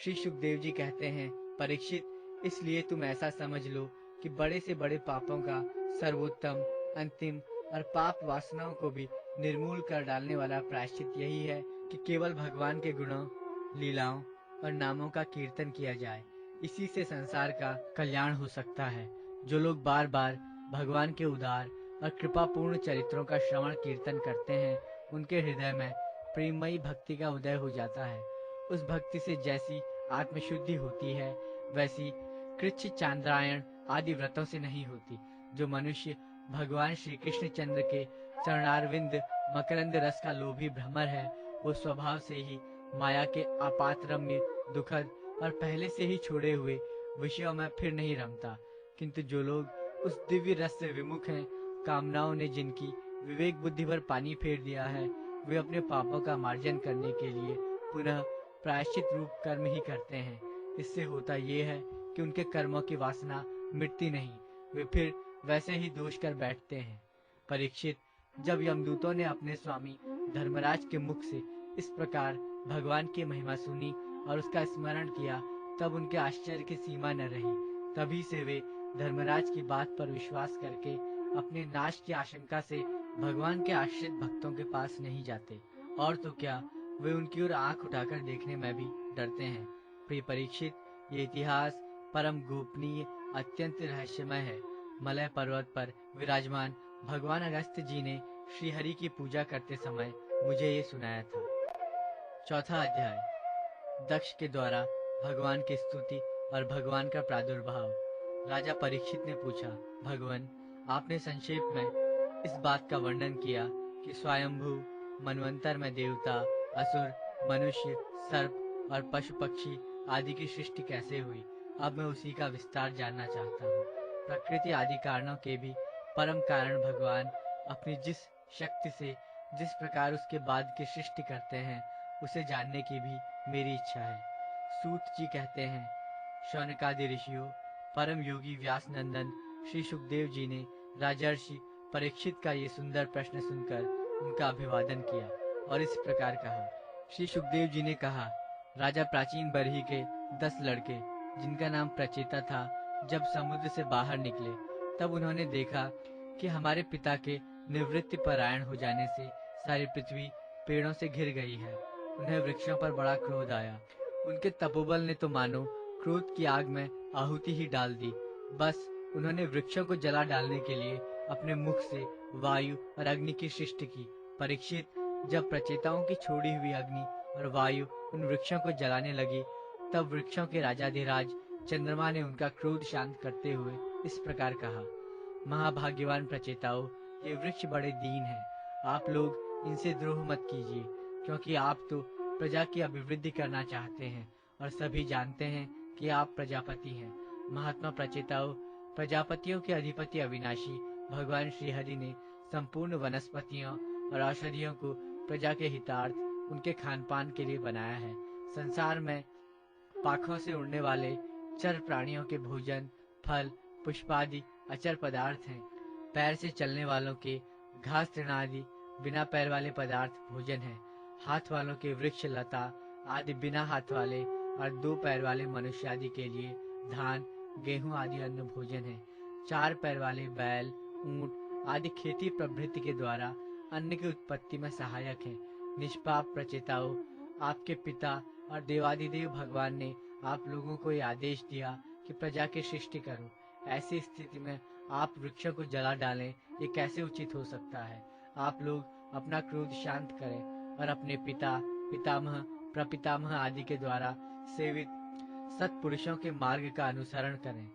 श्री सुखदेव जी कहते हैं, परीक्षित, इसलिए तुम ऐसा समझ लो कि बड़े से बड़े पापों का सर्वोत्तम, अंतिम और पाप वासनाओं को भी निर्मूल कर डालने वाला प्रायश्चित यही है कि केवल भगवान के गुणों, लीलाओं और नामों का कीर्तन किया जाए। इसी से संसार का कल्याण हो सकता है। जो लोग बार बार भगवान के उदार और कृपापूर्ण चरित्रों का श्रवण कीर्तन करते हैं, उनके हृदय में प्रेममयी भक्ति का उदय हो जाता है। उस भक्ति से जैसी आत्मशुद्धि होती है, वैसी कृच्छ, चांद्रायण आदि व्रतों से नहीं होती। जो मनुष्य भगवान श्री कृष्ण चंद्र के चरणारविंद मकरंद रस का लोभी भ्रमर है, वो स्वभाव से ही माया के अपात्रम्य, दुखद और पहले से ही छोड़े हुए विषयों में फिर नहीं रमता। किंतु जो लोग उस दिव्य रस से विमुख हैं, कामनाओं ने जिनकी विवेक बुद्धि पर पानी फेर दिया है, वे अपने पापों का मार्जन करने के लिए पुनः प्रायश्चित रूप कर्म ही करते हैं। इससे होता ये है कि उनके कर्मों की वासना मिटती नहीं, वे फिर वैसे ही दोष कर बैठते हैं। परीक्षित, जब यमदूतों ने अपने स्वामी धर्मराज के मुख से इस प्रकार भगवान की महिमा सुनी और उसका स्मरण किया, तब उनके आश्चर्य की सीमा न रही। तभी से वे धर्मराज की बात पर विश्वास करके अपने नाश की आशंका से भगवान के आश्रित भक्तों के पास नहीं जाते, और तो क्या, वे उनकी ओर आंख उठाकर देखने में भी डरते हैं। प्रिय परीक्षित, ये इतिहास परम गोपनीय, अत्यंत रहस्यमय है। मलय पर्वत पर विराजमान भगवान अगस्त्य जी ने श्री हरि की पूजा करते समय मुझे ये सुनाया था। चौथा अध्याय, दक्ष के द्वारा भगवान की स्तुति और भगवान का प्रादुर्भाव। राजा परीक्षित ने पूछा, भगवान, आपने संक्षेप में इस बात का वर्णन किया कि स्वयंभू मनवंतर में देवता, असुर, मनुष्य, सर्प और पशु पक्षी आदि की सृष्टि कैसे हुई। अब मैं उसी का विस्तार जानना चाहता हूँ। प्रकृति आदि कारणों के भी परम कारण भगवान अपनी जिस शक्ति से जिस प्रकार उसके बाद की सृष्टि करते हैं, उसे जानने की भी मेरी इच्छा है। सूत जी कहते हैं, शौनकादि ऋषियों, परम योगी व्यास नंदन श्री सुखदेव जी ने राजर्षि परीक्षित का ये सुंदर प्रश्न सुनकर उनका अभिवादन किया और इस प्रकार कहा। श्री सुखदेव जी ने कहा, राजा प्राचीन बरही के 10 लड़के, जिनका नाम प्रचेता था, जब समुद्र से बाहर निकले, तब उन्होंने देखा कि हमारे पिता के निवृत्ति परायण हो जाने से सारी पृथ्वी पेड़ों से घिर गई है। उन्हें वृक्षों पर बड़ा क्रोध आया। उनके तपोबल ने तो मानो क्रोध की आग में आहुति ही डाल दी। बस उन्होंने वृक्षों को जला डालने के लिए अपने मुख से वायु और अग्नि की सृष्टि की। परीक्षित, जब प्रचेताओं की छोड़ी हुई अग्नि और वायु उन वृक्षों को जलाने लगी, तब वृक्षों के राजाधिराज चंद्रमा ने उनका क्रोध शांत करते हुए इस प्रकार कहा, महाभाग्यवान प्रचेताओं, ये वृक्ष बड़े दीन हैं। आप लोग इनसे द्रोह मत कीजिए, क्योंकि आप तो प्रजा की अभिवृद्धि करना चाहते हैं और सभी जानते हैं कि आप प्रजापति हैं। महात्मा प्रचेताओं, प्रजापतियों के अधिपति अविनाशी भगवान श्री हरि ने संपूर्ण वनस्पतियों और औषधियों को प्रजा के हितार्थ, उनके खान पान के लिए बनाया है। संसार में पाखों से उड़ने वाले चर प्राणियों के भोजन, फल, पुष्पादि अचर पदार्थ हैं। पैर से चलने वालों के घास तृणादि बिना पैर वाले पदार्थ भोजन हैं। हाथ वालों के वृक्ष लता आदि बिना हाथ वाले और 2 पैर वाले मनुष्य आदि के लिए धान, गेहूं आदि अन्न भोजन है। 4 पैर वाले बैल, ऊंट आदि खेती प्रभृति के द्वारा अन्न की उत्पत्ति में सहायक हैं। निष्पाप प्रचेताओं, आपके पिता और देवादिदेव भगवान ने आप लोगों को ये आदेश दिया कि प्रजा की सृष्टि करो। ऐसी स्थिति में आप वृक्षों को जला डालें, ये कैसे उचित हो सकता है? आप लोग अपना क्रोध शांत करें और अपने पिता, पितामह, प्रपितामह आदि के द्वारा सेवित सत्पुरुषों के मार्ग का अनुसरण करें।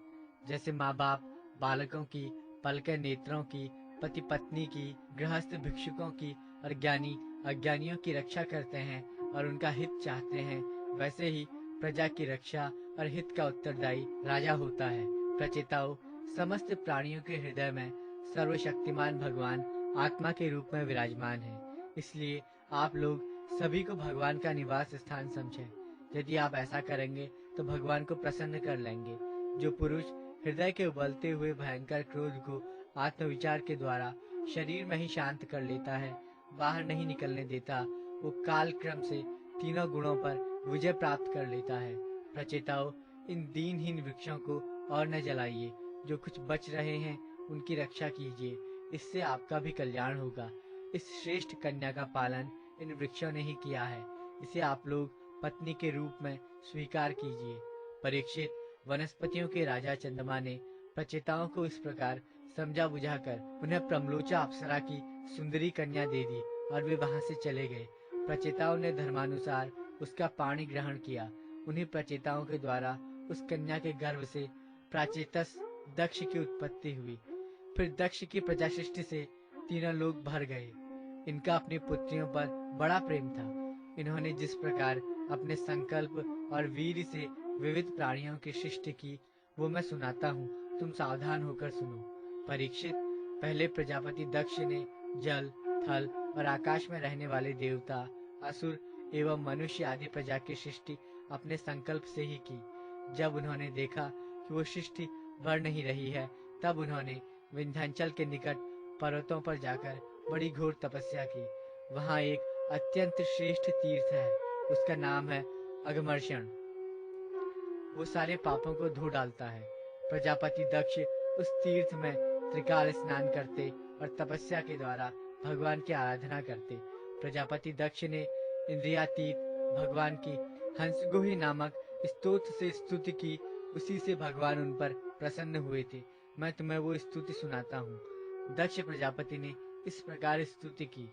जैसे माँ बाप बालकों की, पलके नेत्रों की, पति पत्नी की, गृहस्थ भिक्षुकों की और ज्ञानी अज्ञानियों की रक्षा करते हैं और उनका हित चाहते हैं, वैसे ही प्रजा की रक्षा और हित का उत्तरदायी राजा होता है। प्रचेताओं, समस्त प्राणियों के हृदय में सर्वशक्तिमान भगवान आत्मा के रूप में विराजमान है। इसलिए आप लोग सभी को भगवान का निवास स्थान समझें। यदि आप ऐसा करेंगे तो भगवान को प्रसन्न कर लेंगे। जो पुरुष हृदय के उबलते हुए भयंकर क्रोध को आत्मविचार के द्वारा शरीर में ही शांत कर लेता है, बाहर नहीं निकलने देता, वो काल क्रम से तीनों गुणों पर विजय प्राप्त कर लेता है। प्रचेताओं, इन दीनहीन वृक्षों को और न जलाइए। जो कुछ बच रहे हैं उनकी रक्षा कीजिए, इससे आपका भी कल्याण होगा। इस श्रेष्ठ कन्या का पालन इन वृक्षों ने ही किया है, इसे आप लोग पत्नी के रूप में स्वीकार कीजिए। परीक्षित, वनस्पतियों के राजा चंद्रमा ने प्रचेताओं को इस प्रकार समझा बुझाकर उन्हें प्रमलोचा अप्सरा की सुंदरी कन्या दे दी और वे वहां से चले गए। प्रचेताओं ने धर्मानुसार उसका पाणी ग्रहण किया। उन्हीं प्रचेताओं के द्वारा उस कन्या के गर्भ से प्राचेतस दक्ष की उत्पत्ति हुई। फिर दक्ष की प्रजा सृष्टि से तीनों लोग भर गए। इनका अपनी पुत्रियों पर बड़ा प्रेम था। इन्होंने जिस प्रकार अपने संकल्प और वीर से विविध प्राणियों की सृष्टि की, वो मैं सुनाता हूँ, तुम सावधान होकर सुनो। परीक्षित, पहले प्रजापति दक्ष ने जल, थल और आकाश में रहने वाले देवता, असुर एवं मनुष्य आदि प्रजा की सृष्टि अपने संकल्प से ही की। जब उन्होंने देखा कि वो सृष्टि बढ़ नहीं रही है, तब उन्होंने विंध्याचल के निकट पर्वतों पर जाकर बड़ी घोर तपस्या की। वहाँ एक अत्यंत श्रेष्ठ तीर्थ है, उसका नाम है अगमर्षण। वो सारे पापों को धो डालता है। प्रजापति दक्ष उस तीर्थ में त्रिकाल स्नान करते और तपस्या के द्वारा भगवान की आराधना करते। प्रजापति दक्ष ने इंद्रियातीत भगवान की हंसगोही नामक स्तोत्र से स्तुति की। उसी से भगवान उन पर प्रसन्न हुए थे। मैं तुम्हें वो स्तुति सुनाता हूँ। दक्ष प्रजापति ने इस प्रकार स्तुति की।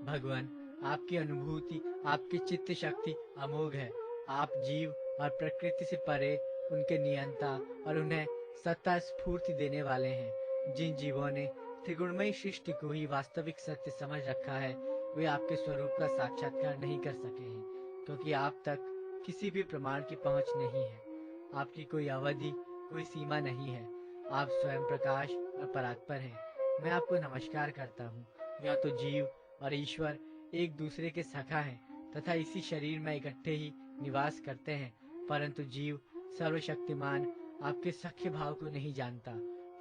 भगवान, आपकी अनुभूति, आपकी चित्त शक्ति अमोघ है। आप जीव और प्रकृति से परे उनके नियंता और उन्हें सत्ता स्फूर्ति देने वाले हैं। जिन जीवों ने त्रिगुणमयी सृष्टि को ही वास्तविक सत्य समझ रखा है, वे आपके स्वरूप का साक्षात्कार नहीं कर सके हैं, क्योंकि आप तक किसी भी प्रमाण की पहुंच नहीं है। आपकी कोई अवधि, कोई सीमा नहीं है। आप स्वयं प्रकाश और परात्पर हैं। मैं आपको नमस्कार करता हूँ। यह तो जीव और ईश्वर एक दूसरे के सखा हैं तथा इसी शरीर में इकट्ठे ही निवास करते हैं, परंतु जीव सर्वशक्तिमान आपके सख्य भाव को नहीं जानता।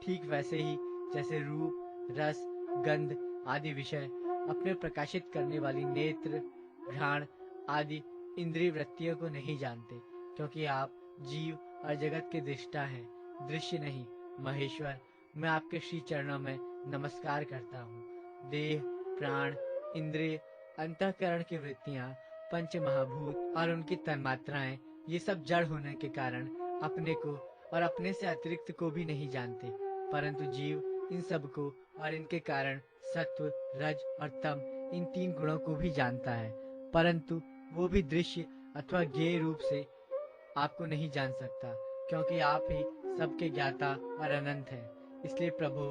ठीक वैसे ही जैसे रूप, रस, गंध आदि विषय अपने प्रकाशित करने वाली नेत्र, घ्राण आदि इंद्रिय वृत्तियों को नहीं जानते, क्योंकि आप जीव और जगत के दृष्टा हैं, दृश्य नहीं। महेश्वर, मैं आपके श्री चरणों में नमस्कार करता हूँ। देह, प्राण, इंद्रिय, अंतःकरण की वृत्तियाँ, पंच महाभूत और उनकी तन्मात्राएं, ये सब जड़ होने के कारण अपने को और अपने से अतिरिक्त को भी नहीं जानते, परंतु जीव इन सब को और इनके कारण सत्व, रज और तम इन तीन गुणों को भी जानता है, परंतु वो भी दृश्य अथवा ज्ञेय रूप से आपको नहीं जान सकता, क्योंकि आप ही सबके ज्ञाता और अनंत हैं। इसलिए प्रभु,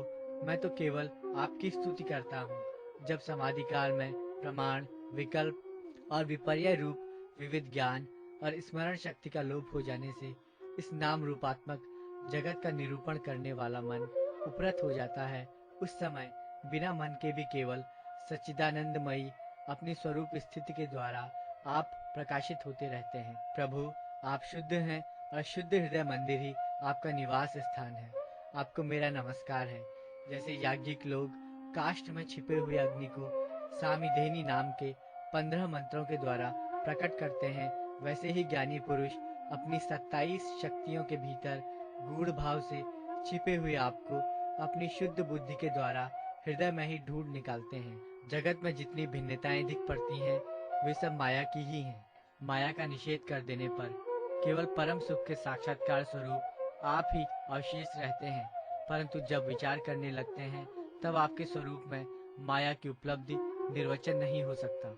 मैं तो केवल आपकी स्तुति करता हूँ। जब समाधि काल में प्रमाण, विकल्प और विपर्य रूप विविध ज्ञान और स्मरण शक्ति का लोप हो जाने से इस नाम रूपात्मक जगत का निरूपण करने वाला मन उपरत हो जाता है, उस समय बिना मन के भी केवल सच्चिदानंदमयी अपनी स्वरूप स्थिति के द्वारा आप प्रकाशित होते रहते हैं। प्रभु, आप शुद्ध हैं और शुद्ध हृदय मंदिर ही आपका निवास स्थान है। आपको मेरा नमस्कार है। जैसे याज्ञिक लोग काष्ठ में छिपे हुए अग्नि को सामिधेनी नाम के 15 मंत्रों के द्वारा प्रकट करते हैं, वैसे ही ज्ञानी पुरुष अपनी 27 शक्तियों के भीतर गूढ़ भाव से छिपे हुए आपको अपनी शुद्ध बुद्धि के द्वारा हृदय में ही ढूंढ निकालते हैं। जगत में जितनी भिन्नताएं दिख पड़ती हैं, वे सब माया की ही हैं। माया का निषेध कर देने पर केवल परम सुख के साक्षात्कार स्वरूप आप ही अवशेष रहते हैं, परंतु जब विचार करने लगते हैं तब आपके स्वरूप में माया की उपलब्धि निर्वचन नहीं हो सकता।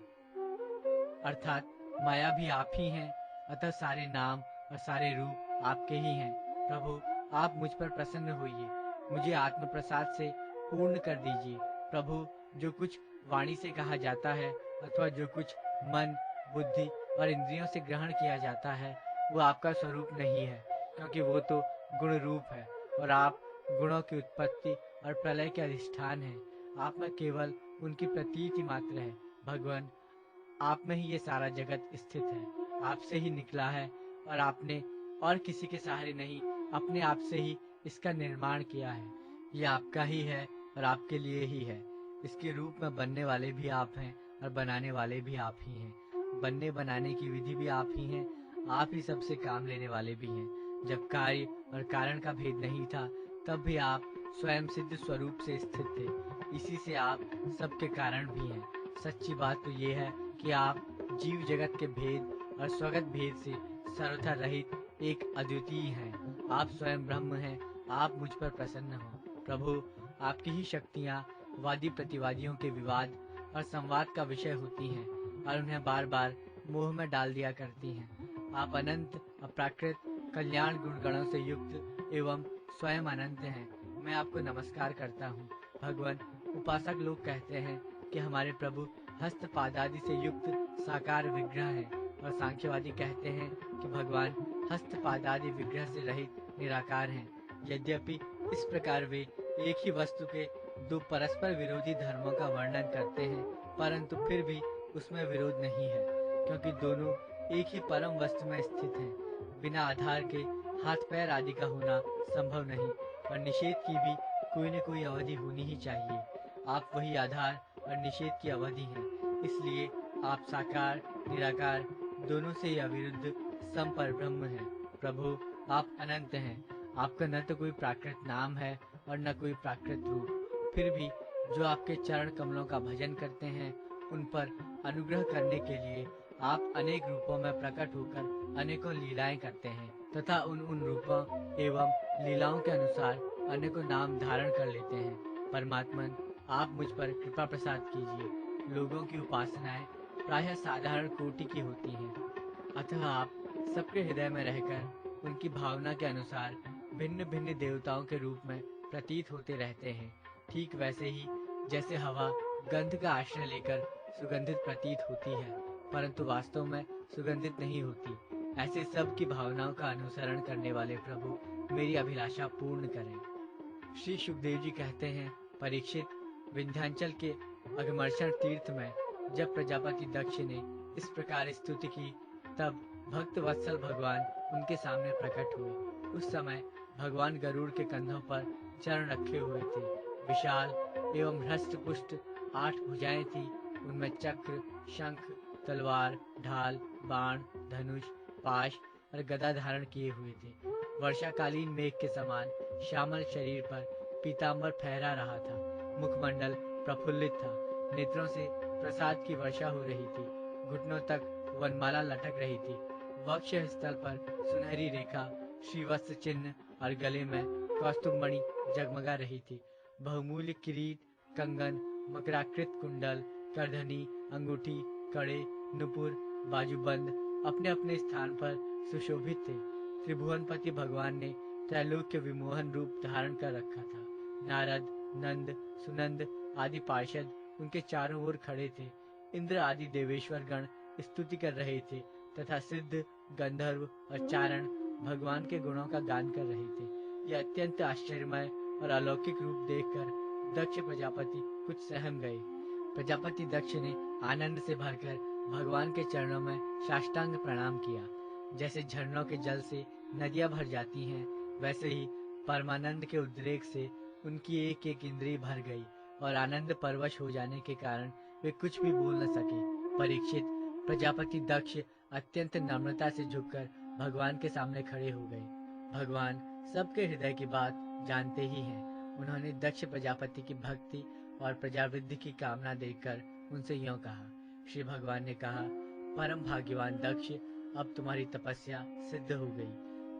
अर्थात माया भी आप ही हैं, अतः सारे नाम और सारे रूप आपके ही हैं। प्रभु, आप मुझ पर प्रसन्न होइए, मुझे आत्म प्रसाद से पूर्ण कर दीजिए। प्रभु, जो कुछ वाणी से कहा जाता है अथवा जो कुछ मन, बुद्धि और इंद्रियों से ग्रहण किया जाता है वो आपका स्वरूप नहीं है, क्योंकि वो तो गुण रूप है और आप गुणों की उत्पत्ति और प्रलय के अधिष्ठान हैं। आप में केवल उनकी प्रतीति मात्र है। भगवान, आप में ही ये सारा जगत स्थित है, आपसे ही निकला है और आपने और किसी के सहारे नहीं, अपने आप से ही इसका निर्माण किया है। ये आपका ही है और आपके लिए ही है। इसके रूप में बनने वाले भी आप हैं और बनाने वाले भी आप ही हैं। बनने बनाने की विधि भी आप ही हैं, आप ही सबसे काम लेने वाले भी हैं। जब कार्य और कारण का भेद नहीं था तब भी आप स्वयं सिद्ध स्वरूप से स्थित थे, इसी से आप सबके कारण भी हैं। सच्ची बात तो ये है कि आप जीव जगत के भेद और स्वगत भेद से सर्वथा रहित एक अद्वितीय हैं। आप स्वयं ब्रह्म हैं। आप मुझ पर प्रसन्न हो प्रभु। आपकी ही शक्तियाँ वादी प्रतिवादियों के विवाद और संवाद का विषय होती हैं और उन्हें बार बार मोह में डाल दिया करती हैं। आप अनंत अप्राकृत कल्याण गुणगणों से युक्त एवं स्वयं अनंत हैं। मैं आपको नमस्कार करता हूँ। भगवान, उपासक लोग कहते हैं कि हमारे प्रभु हस्त पादादि से युक्त साकार विग्रह है और सांख्यवादी कहते हैं कि भगवान हस्त पादादि विग्रह से रहित निराकार हैं। यद्यपि इस प्रकार वे एक ही वस्तु के दो परस्पर विरोधी धर्मों का वर्णन करते हैं, परंतु फिर भी उसमें विरोध नहीं है, क्योंकि दोनों एक ही परम वस्तु में स्थित हैं। बिना आधार के हाथ पैर आदि का होना संभव नहीं, और निषेध की भी कोई न कोई अवधि होनी ही चाहिए। आप वही आधार और निषेध की अवधि हैं, इसलिए आप साकार निराकार दोनों से ही अविरुद्ध समपर ब्रह्म हैं। प्रभु, आप अनंत हैं। आपका न तो कोई प्राकृत नाम है और न कोई प्राकृत रूप, फिर भी जो आपके चरण कमलों का भजन करते हैं उन पर अनुग्रह करने के लिए आप अनेक रूपों में प्रकट होकर अनेकों लीलाएं करते हैं तथा उन रूपों एवं लीलाओं के अनुसार अनेकों नाम धारण कर लेते हैं। परमात्मन, आप मुझ पर कृपा प्रसाद कीजिए। लोगों की उपासनाएं प्रायः साधारण कोटि की होती हैं, अतः आप सबके हृदय में रहकर उनकी भावना के अनुसार भिन्न भिन्न देवताओं के रूप में प्रतीत होते रहते हैं। ठीक वैसे ही जैसे हवा गंध का आश्रय लेकर सुगंधित प्रतीत होती है, परंतु वास्तव में सुगंधित नहीं होती, ऐसे सब की भावनाओं का अनुसरण करने वाले प्रभु मेरी अभिलाषा पूर्ण करें। श्री सुखदेव जी कहते हैं, परीक्षित, विंध्याचल के अगमर्षण तीर्थ में जब प्रजापति दक्ष ने इस प्रकार स्तुति की, तब भक्त वत्सल भगवान उनके सामने प्रकट हुए। उस समय भगवान गरुड़ के कंधों पर चरण रखे हुए थे। विशाल एवं हृष्ट पुष्ट 8 भुजाएं थी, उनमें चक्र, शंख, तलवार, ढाल, बाण, धनुष, पाश और गदा धारण किए हुए थे। वर्षाकालीन मेघ के समान श्यामल शरीर पर पीतांबर फहरा रहा था। मुखमंडल प्रफुल्लित था, नेत्रों से प्रसाद की वर्षा हो रही थी, घुटनों तक वनमाला लटक रही थी, वक्ष स्थल पर सुनहरी रेखा, श्रीवत्स चिन्ह और गले में कौस्तुभमणि जगमगा रही थी। बहुमूल्य किरीट, कंगन, मकराकृत कुंडल, करधनी, अंगूठी, कड़े, नुपुर, बाजूबंद अपने अपने स्थान पर सुशोभित थे। त्रिभुवनपति भगवान ने त्रैलोक्य विमोहन रूप धारण कर रखा था। नारद, नंद, सुनंद आदि पार्षद उनके चारों ओर खड़े थे। इंद्र आदि देवेश्वर गण स्तुति कर रहे थे तथा सिद्ध, गंधर्व और चारण भगवान के गुणों का गान कर रहे थे। यह अत्यंत आश्चर्यमय और अलौकिक रूप देखकर दक्ष प्रजापति कुछ सहम गए। प्रजापति दक्ष ने आनंद से भरकर भगवान के चरणों में साष्टांग प्रणाम किया। जैसे झरनों के जल से नदियां भर जाती हैं, वैसे ही परमानंद के उद्रेक से उनकी एक एक इंद्रिय भर गई और आनंद परवश हो जाने के कारण वे कुछ भी बोल न सके। परीक्षित, प्रजापति दक्ष अत्यंत नम्रता से झुककर भगवान के सामने खड़े हो गए। भगवान सबके हृदय की बात जानते ही हैं। उन्होंने दक्ष प्रजापति की भक्ति और प्रजावृद्धि की कामना देखकर उनसे यूं कहा। श्री भगवान ने कहा, परम भाग्यवान दक्ष, अब तुम्हारी तपस्या सिद्ध हो गई,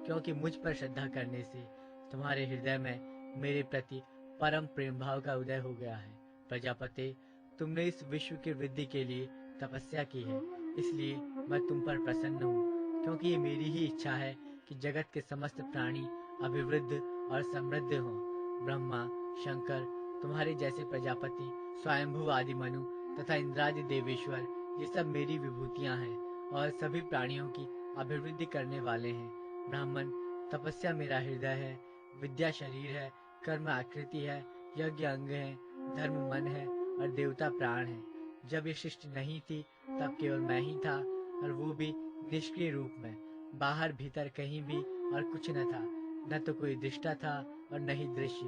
क्योंकि मुझ पर श्रद्धा करने से तुम्हारे हृदय में मेरे प्रति परम प्रेम भाव का उदय हो गया है। प्रजापति, तुमने इस विश्व की वृद्धि के लिए तपस्या की है, इसलिए मैं तुम पर प्रसन्न हूँ, क्योंकि ये मेरी ही इच्छा है कि जगत के समस्त प्राणी अभिवृद्ध और समृद्ध हों। ब्रह्मा, शंकर, तुम्हारे जैसे प्रजापति, स्वयंभू आदि मनु तथा इंद्रादि देवेश्वर, ये सब मेरी विभूतियां हैं और सभी प्राणियों की अभिवृद्धि करने वाले हैं। ब्राह्मण, तपस्या मेरा हृदय है, विद्या शरीर है, कर्म आकृति है, यज्ञ अंग है, धर्म मन है और देवता प्राण है। जब ये सृष्टि नहीं थी तब केवल मैं ही था, और वो भी निष्क्रिय रूप में। बाहर भीतर कहीं भी और कुछ न था, न तो कोई दृष्टा था और न ही दृश्य।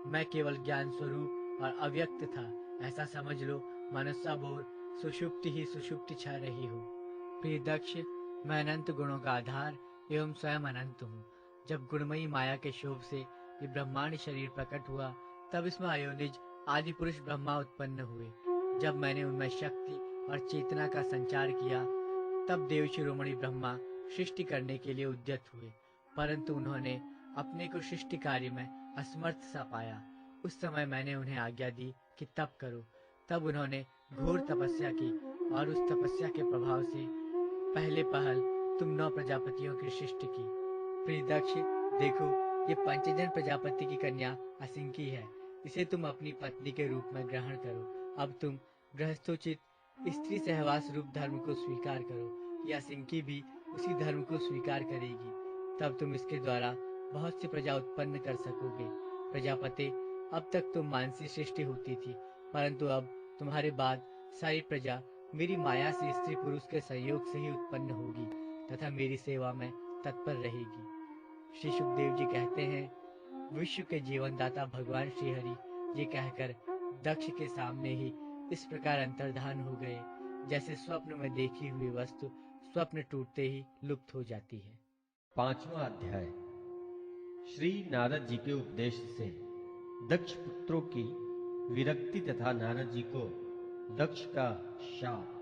मैं केवल ज्ञान स्वरूप और अव्यक्त था। ऐसा समझ लो मानो सब ओर सुषुप्ति ही सुषुप्ति छा रही हो। प्रिय दक्ष, मैं अनंत गुणों का आधार एवं स्वयं अनंत हूँ। जब गुणमयी माया के शोभ से ये ब्रह्मांड शरीर प्रकट हुआ, तब इसमें अयोनिज आदि पुरुष ब्रह्मा उत्पन्न हुए। जब मैंने उनमें शक्ति और चेतना का संचार किया, तब देव शिरोमणि ब्रह्मा सृष्टि करने के लिए उद्यत हुए, परंतु उन्होंने अपने को सृष्टि कार्य में असमर्थ सा पाया। उस समय मैंने उन्हें आज्ञा दी कि तप करो। तब उन्होंने घोर तपस्या की और उस तपस्या के प्रभाव से पहले पहल तुम 9 प्रजापतियों की सृष्टि की। प्रिय दक्ष, देखो, ये पंचजन प्रजापति की कन्या असिंकी है। इसे तुम अपनी पत्नी के रूप में ग्रहण करो। अब तुम गृहस्थोचित स्त्री सहवास रूप धर्म को स्वीकार करो। यह असिंकी भी उसी धर्म को स्वीकार करेगी। तब तुम इसके द्वारा बहुत सी प्रजा उत्पन्न कर सकोगे। प्रजापति, अब तक तुम मानसी सृष्टि होती थी, परंतु अब तुम्हारे बाद सारी प्रजा मेरी माया से स्त्री पुरुष के संयोग से ही उत्पन्न होगी तथा मेरी सेवा में तत्पर रहेगी। श्री सुखदेव जी कहते हैं, विश्व के जीवनदाता भगवान श्री हरि ये कहकर दक्ष के सामने ही इस प्रकार अंतर्धान हो गए, जैसे स्वप्न में देखी हुई वस्तु स्वप्न टूटते ही लुप्त हो जाती है। 5वां अध्याय। श्री नारद जी के उपदेश से दक्ष पुत्रों की विरक्ति तथा नारद जी को दक्ष का शाप।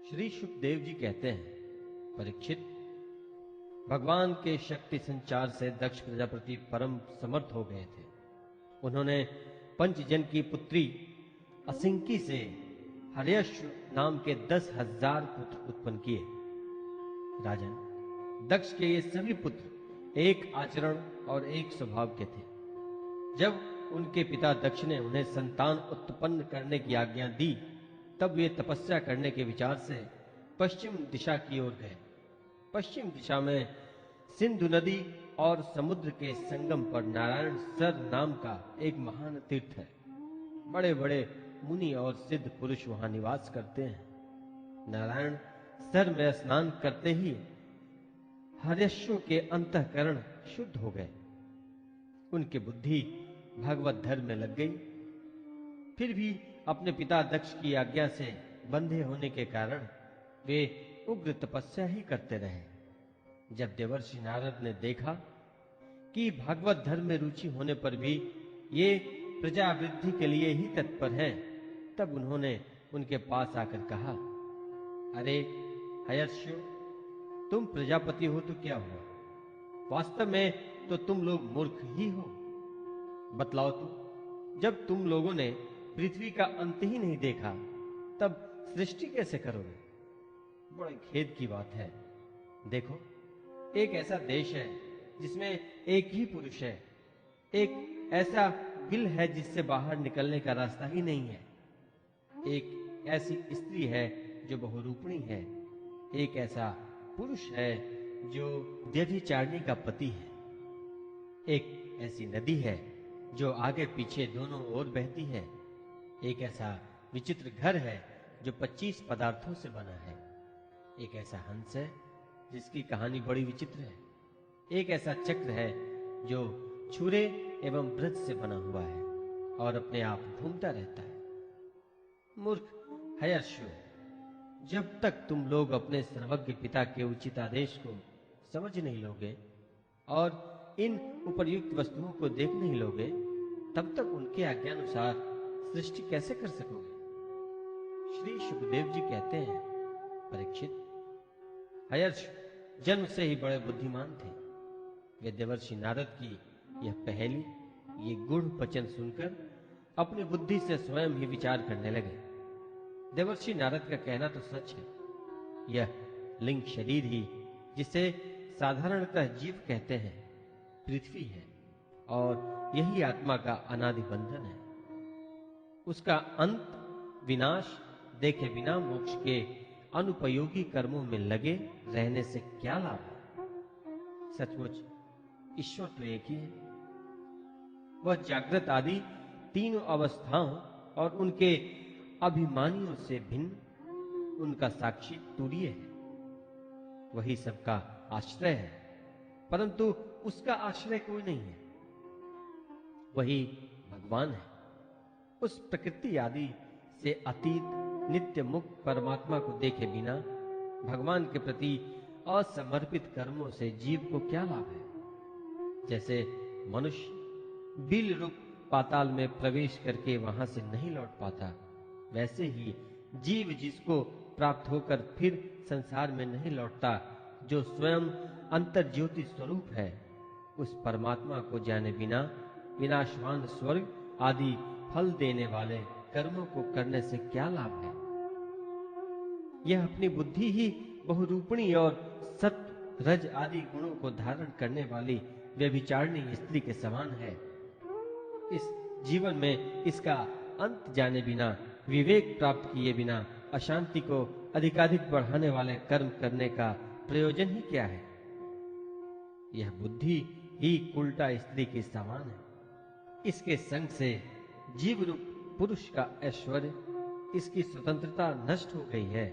श्री सुखदेव जी कहते हैं, परीक्षित, भगवान के शक्ति संचार से दक्ष प्रजापति परम समर्थ हो गए थे। उन्होंने पंचजन की पुत्री असिंकी से हर्यश्व नाम के 10,000 पुत्र उत्पन्न किए। राजन, दक्ष के ये सभी पुत्र एक आचरण और एक स्वभाव के थे। जब उनके पिता दक्ष ने उन्हें संतान उत्पन्न करने की आज्ञा दी, तब वे तपस्या करने के विचार से पश्चिम दिशा की ओर गए। पश्चिम दिशा में सिंधु नदी और समुद्र के संगम पर नारायण सर नाम का एक महान तीर्थ है। बड़े बड़े मुनि और सिद्ध पुरुष वहां निवास करते हैं। नारायण सर में स्नान करते ही हर्यश्व के अंतःकरण शुद्ध हो गए। उनकी बुद्धि भगवत धर्म में लग गई। फिर भी अपने पिता दक्ष की आज्ञा से बंधे होने के कारण वे उग्र तपस्या ही करते रहे। जब देवर्षि नारद ने देखा कि भागवत धर्म में रुचि होने पर भी ये प्रजा वृद्धि के लिए ही तत्पर हैं, तब उन्होंने उनके पास आकर कहा, अरे हर्यश्व, तुम प्रजापति हो तो क्या हुआ? वास्तव में तो तुम लोग मूर्ख ही हो। बतलाओ तो, जब तुम लोगों ने पृथ्वी का अंत ही नहीं देखा, तब सृष्टि कैसे करोगे? बड़े खेद की बात है। देखो, एक ऐसा देश है जिसमें एक ही पुरुष है, एक ऐसा बिल है जिससे बाहर निकलने का रास्ता ही नहीं है, एक ऐसी स्त्री है जो बहुरूपणी है, एक ऐसा पुरुष है जो व्यभिचारिणी का पति है, एक ऐसी नदी है जो आगे पीछे दोनों ओर बहती है, एक ऐसा विचित्र घर है जो 25 पदार्थों से बना है, एक ऐसा हंस है जिसकी कहानी बड़ी विचित्र है, एक ऐसा चक्र है जो छुरे एवं ब्रज से बना हुआ है और अपने आप घूमता रहता है। मूर्ख हर्यश्व, जब तक तुम लोग अपने सर्वज्ञ पिता के उचित आदेश को समझ नहीं लोगे और इन उपर्युक्त वस्तुओं को देख नहीं लोगे, तब तक उनके आज्ञानुसार सृष्टि कैसे कर सकोगे? श्री सुखदेव जी कहते हैं, परीक्षित, हयर्ष जन्म से ही बड़े बुद्धिमान थे। वे देवर्षि नारद की यह पहेली, ये गूढ़ वचन सुनकर अपनी बुद्धि से स्वयं ही विचार करने लगे। देवर्षि नारद का कहना तो सच है। यह लिंग शरीर ही, जिसे साधारणतः जीव कहते हैं, पृथ्वी है और यही आत्मा का अनादि बंधन है। उसका अंत विनाश देखे बिना मोक्ष के अनुपयोगी कर्मों में लगे रहने से क्या लाभ है? सचमुच ईश्वर तो एक ही है। वह जागृत आदि तीनों अवस्थाओं और उनके अभिमानियों से भिन्न, उनका साक्षी तुरीय है। वही सबका आश्रय है, परंतु उसका आश्रय कोई नहीं है। वही भगवान है। उस प्रकृति आदि से अतीत नित्य मुक्त परमात्मा को देखे बिना भगवान के प्रति असमर्पित कर्मों से जीव को क्या लाभ है? जैसे मनुष्य बिल रूप पाताल में प्रवेश करके वहां से नहीं लौट पाता, वैसे ही जीव जिसको प्राप्त होकर फिर संसार में नहीं लौटता, जो स्वयं अंतर ज्योति स्वरूप है, उस परमात्मा को जाने बिना विनाशवान स्वर्ग आदि फल देने वाले कर्मों को करने से क्या लाभ है? यह अपनी बुद्धि ही बहुरूपणी और सत्व रज आदि गुणों को धारण करने वाली व्यभिचारिणी स्त्री के समान है। इस जीवन में इसका अंत जाने बिना, विवेक प्राप्त किए बिना अशांति को अधिकाधिक बढ़ाने वाले कर्म करने का प्रयोजन ही क्या है? यह बुद्धि ही उल्टा स्त्री के समान है। इसके संग से जीव रूप पुरुष का ऐश्वर्य, इसकी स्वतंत्रता नष्ट हो गई है।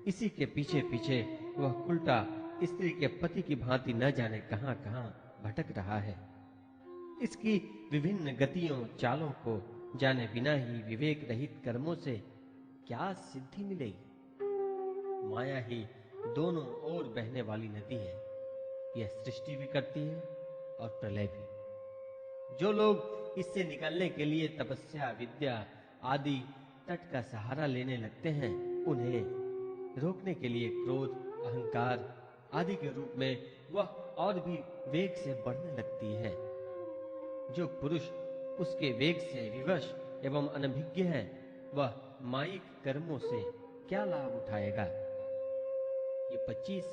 इसी के पीछे पीछे वह उल्टा स्त्री के पति की भांति न जाने कहां कहां भटक रहा है। इसकी विभिन्न गतियों चालों को जाने बिना ही विवेक रहित कर्मों से क्या सिद्धि मिलेगी? माया ही दोनों ओर बहने वाली नदी है। यह सृष्टि भी करती है और प्रलय भी। जो लोग इससे निकलने के लिए तपस्या, विद्या आदि तट का सहारा लेने लगते हैं, उन्हें रोकने के लिए क्रोध, अहंकार आदि के रूप में वह और भी वेग से बढ़ने लगती है। जो पुरुष उसके वेग से विवश एवं अनभिज्ञ है, वह मायिक कर्मों से क्या लाभ उठाएगा? ये 25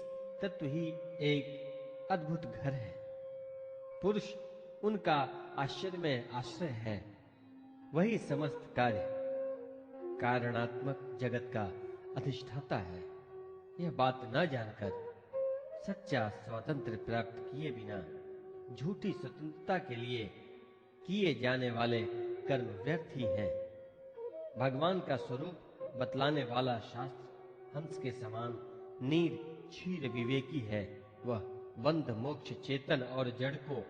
तत्व ही एक अद्भुत घर है। पुरुष उनका आश्चर्य में आश्रय है। वही समस्त कार्य कारणात्मक जगत का अधिष्ठाता है। यह बात न जानकर सच्चा स्वातंत्र प्राप्त किए बिना झूठी स्वतंत्रता के लिए किए जाने वाले कर्म व्यर्थ ही हैं। भगवान का स्वरूप बतलाने वाला शास्त्र हंस के समान नीर क्षीर विवेकी है। वह बंध मोक्ष चेतन और जड़ को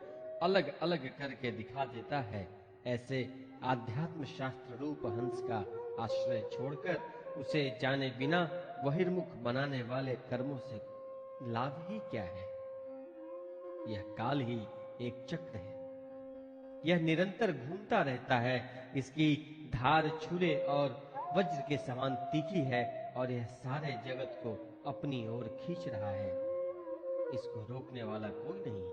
अलग अलग करके दिखा देता है। ऐसे आध्यात्म शास्त्र रूप हंस का आश्रय छोड़कर उसे जाने बिना बहिर्मुख बनाने वाले कर्मों से लाभ ही क्या है? यह काल ही एक चक्र है। यह निरंतर घूमता रहता है। इसकी धार छुरे और वज्र के समान तीखी है और यह सारे जगत को अपनी ओर खींच रहा है। इसको रोकने वाला कोई नहीं।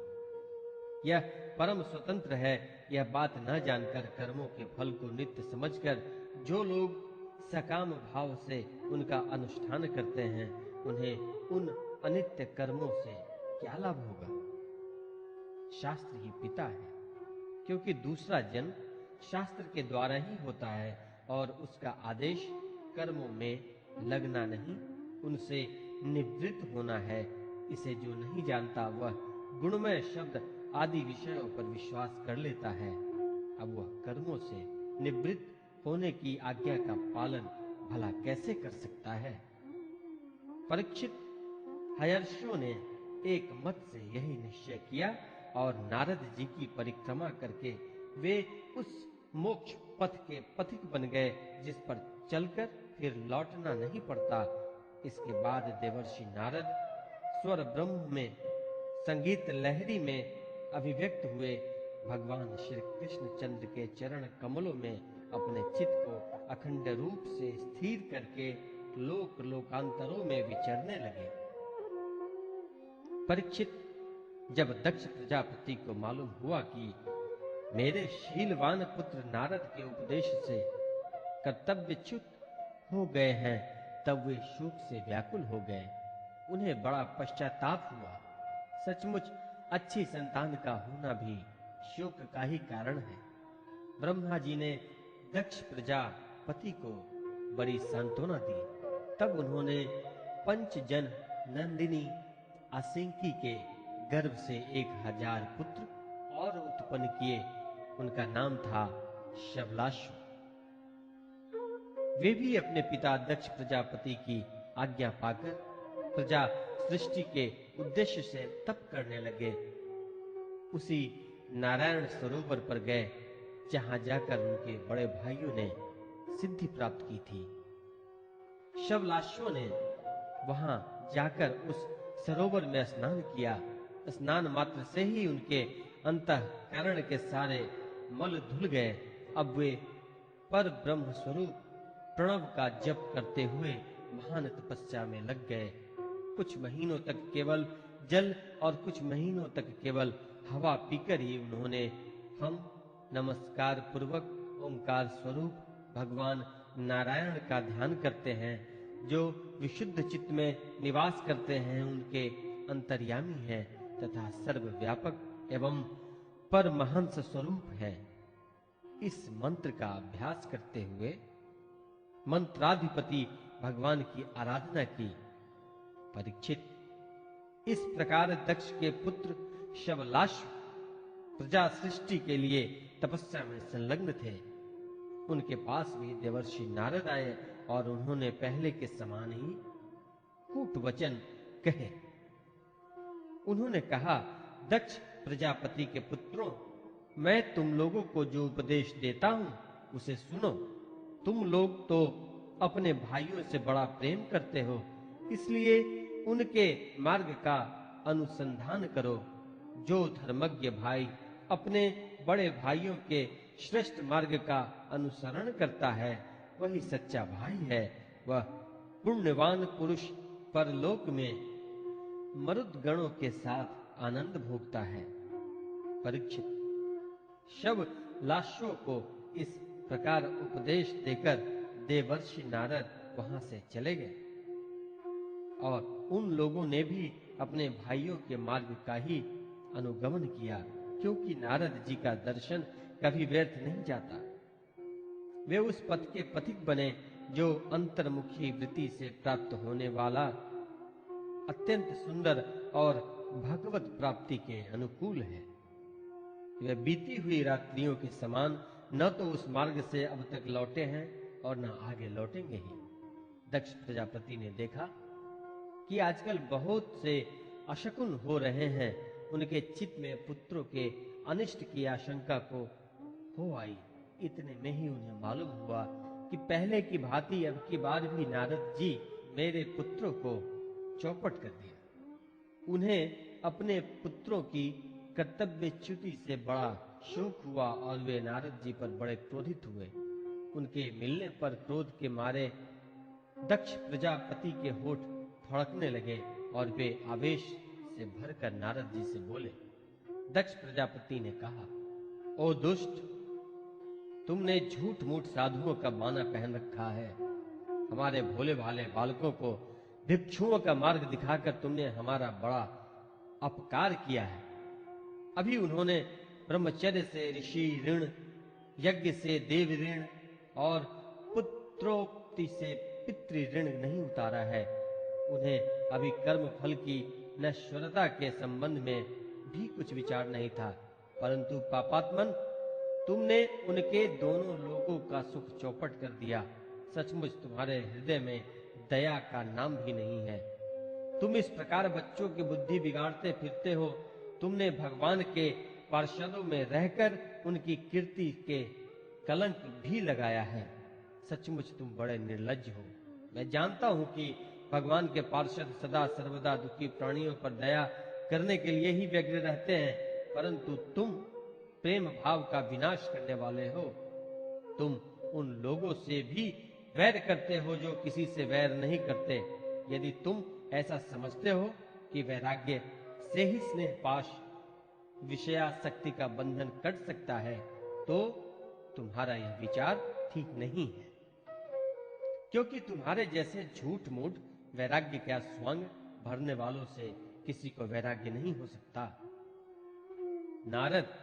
यह परम स्वतंत्र है। यह बात न जानकर कर्मों के फल को नित्य समझकर जो लोग सकाम भाव से उनका अनुष्ठान करते हैं, उन्हें उन अनित्य कर्मों से क्या लाभ होगा? शास्त्र ही पिता है, क्योंकि दूसरा जन्म शास्त्र के द्वारा ही होता है और उसका आदेश कर्मों में लगना नहीं, उनसे निवृत्त होना है। इसे जो नहीं जानता वह गुणमय शब्द आदि विषयों पर विश्वास कर लेता है। अब वह कर्मों से निवृत्त होने की आज्ञा का पालन भला कैसे कर सकता है? परीक्षित, हयर्षियों ने एक मत से यही निश्चय किया और नारद जी की परिक्रमा करके वे उस मोक्ष पथ के पथिक बन गए जिस पर चलकर फिर लौटना नहीं पड़ता। इसके बाद देवर्षि नारद स्वर ब्रह्म में संगीत लहरी में अभिव्यक्त हुए भगवान श्री कृष्ण चंद्र के चरण कमलों में अपने चित्त को अखंड रूप से स्थिर करके लोक लोकांतरों में विचरने लगे। परीक्षित, जब दक्ष प्रजापति को मालूम हुआ कि मेरे शीलवान पुत्र नारद के उपदेश से कर्तव्यच्युत हो गए हैं, तब वे शोक से व्याकुल हो गए। उन्हें बड़ा पश्चाताप हुआ। सचमुच अच्छी संतान का होना भी शोक का ही कारण है। ब्रह्मा जी ने दक्ष प्रजापति को बड़ी सांत्वना दी। तब उन्होंने पंचजन नंदिनी आसिंकी के गर्भ से 1000 पुत्र और उत्पन्न किए। उनका नाम था शबलाश्व। वे भी अपने पिता दक्ष प्रजापति की आज्ञा पाकर प्रजा सृष्टि के उद्देश्य से तप करने लगे। उसी नारायण सरोवर पर गए जहां जाकर उनके बड़े भाइयों ने सिद्धि प्राप्त की थी। शबलाश्व ने वहां जाकर उस सरोवर में स्नान किया। स्नान मात्र से ही उनके अंतःकरण के सारे मल धुल गए। अब वे पर ब्रह्म स्वरूप प्रणव का जप करते हुए महान तपस्या में लग गए। कुछ महीनों तक केवल जल और कुछ महीनों तक केवल हवा पीकर ही उन्होंने हम नमस्कार पूर्वक ओंकार स्वरूप भगवान नारायण का ध्यान करते हैं, जो विशुद्ध चित्त में निवास करते हैं, उनके अंतर्यामी हैं तथा सर्वव्यापक एवं परमहंस स्वरूप है। इस मंत्र का अभ्यास करते हुए मंत्राधिपति भगवान की आराधना की। परीक्षित, इस प्रकार दक्ष के पुत्र शबलाश्व प्रजा सृष्टि के लिए तपस्या में संलग्न थे। उनके पास भी देवर्षि नारद आए और उन्होंने पहले के समान ही कूट वचन कहे। उन्होंने कहा, दक्ष प्रजापति के पुत्रों, मैं तुम लोगों को जो उपदेश देता हूं उसे सुनो। तुम लोग तो अपने भाइयों से बड़ा प्रेम करते हो, इसलिए उनके मार्ग का अनुसंधान करो। जो धर्मज्ञ भाई अपने बड़े भाइयों के श्रेष्ठ मार्ग का अनुसरण करता है, वही सच्चा भाई है। वह पुण्यवान पुरुष परलोक में मरुद गणों के साथ आनंद भोगता है। परीक्षित, शबलाश्व को इस प्रकार उपदेश देकर देवर्षि नारद वहां से चले गए और उन लोगों ने भी अपने भाइयों के मार्ग का ही अनुगमन किया, क्योंकि नारद जी का दर्शन कभी व्यर्थ नहीं जाता। वे उस पथ के पथिक बने जो अंतर्मुखी वृत्ति से प्राप्त होने वाला अत्यंत सुंदर और भगवत प्राप्ति के अनुकूल है। वे बीती हुई रात्रियों के समान न तो उस मार्ग से अब तक लौटे हैं और न आगे लौटेंगे ही। दक्ष प्रजापति ने देखा कि आजकल बहुत से अशकुन हो रहे हैं। उनके चित्त में पुत्रों के अनिष्ट की आशंका को हो आई। इतने में ही उन्हें मालूम हुआ कि पहले की भांति अब की बार भी नारद जी मेरे पुत्रों को चौपट कर दिया। उन्हें अपने पुत्रों की कर्तव्यच्युति से बड़ा शोक हुआ और वे नारद जी पर बड़े क्रोधित हुए। उनके मिलने पर क्रोध के मारे दक्ष प्रजापति के होठ फड़कने लगे और वे आवेश से भरकर नारद जी से बोले। दक्ष प्रजापति ने कहा, ओ दुष्ट, तुमने झूठ मूठ साधुओं का बाना पहन रखा है। हमारे भोले भाले बालकों को भिक्षुओं का मार्ग दिखाकर तुमने हमारा बड़ा अपकार किया है। अभी उन्होंने ब्रह्मचर्य से ऋषि ऋण, यज्ञ से देव ऋण और पुत्रोक्ति से पितृ ऋण नहीं उतारा है। उन्हें अभी कर्म फल की नश्वरता के संबंध में भी कुछ विचार नहीं था, परंतु पापात्मन, तुमने उनके दोनों लोगों का सुख चौपट कर दिया। सचमुच तुम्हारे हृदय में दया का नाम भी नहीं है। तुम इस प्रकार बच्चों की बुद्धि बिगाड़ते फिरते हो। तुमने भगवान के पार्षदों में रहकर उनकी कीर्ति के कलंक भी लगाया है। सचमुच तुम बड़े निर्लज्ज हो। मैं जानता हूं कि भगवान के पार्षद सदा सर्वदा दुखी प्राणियों पर दया करने के लिए ही व्यग्र रहते हैं, परंतु तुम प्रेम भाव का विनाश करने वाले हो। तुम उन लोगों से भी वैर करते हो जो किसी से वैर नहीं करते। यदि तुम ऐसा समझते हो कि वैराग्य से ही स्नेह पाश विषयासक्ति का बंधन कट सकता है, तो तुम्हारा यह विचार ठीक नहीं है, क्योंकि तुम्हारे जैसे झूठ मूठ वैराग्य क्या स्वांग भरने वालों से किसी को वैराग्य नहीं हो सकता। नारद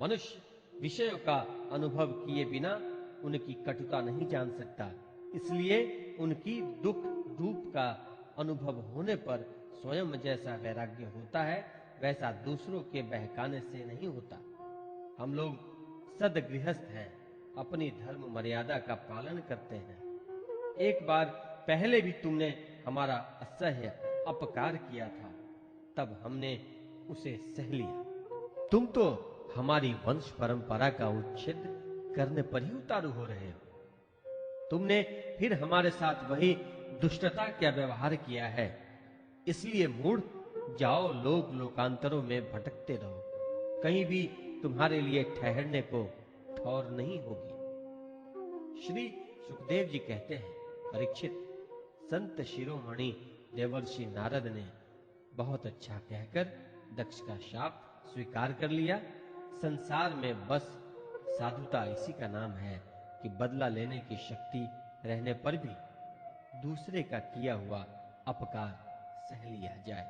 मनुष्य विषयों का अनुभव किए बिना उनकी कटुता नहीं जान सकता, इसलिए उनकी दुख रूप का अनुभव होने पर स्वयं जैसा वैराग्य होता है, वैसा दूसरों के बहकाने से नहीं होता। हम लोग सदगृहस्थ हैं, अपनी धर्म मर्यादा का पालन करते हैं। एक बार पहले भी तुमने हमारा असह्य अपकार किया था, तब हमने उसे सह लिया। तुम तो हमारी वंश परंपरा का उच्छेद करने पर ही उतारू हो रहे हो। तुमने फिर हमारे साथ वही दुष्टता का व्यवहार किया है, इसलिए मूढ़ जाओ, लोक लोकांतरों में भटकते रहो, कहीं भी तुम्हारे लिए ठहरने को ठौर नहीं होगी। श्री सुखदेव जी कहते हैं, परीक्षित, संत शिरोमणि देवर्षि नारद ने बहुत अच्छा कहकर दक्ष का शाप स्वीकार कर लिया। संसार में बस साधुता इसी का नाम है कि बदला लेने की शक्ति रहने पर भी दूसरे का किया हुआ अपकार सह लिया जाए।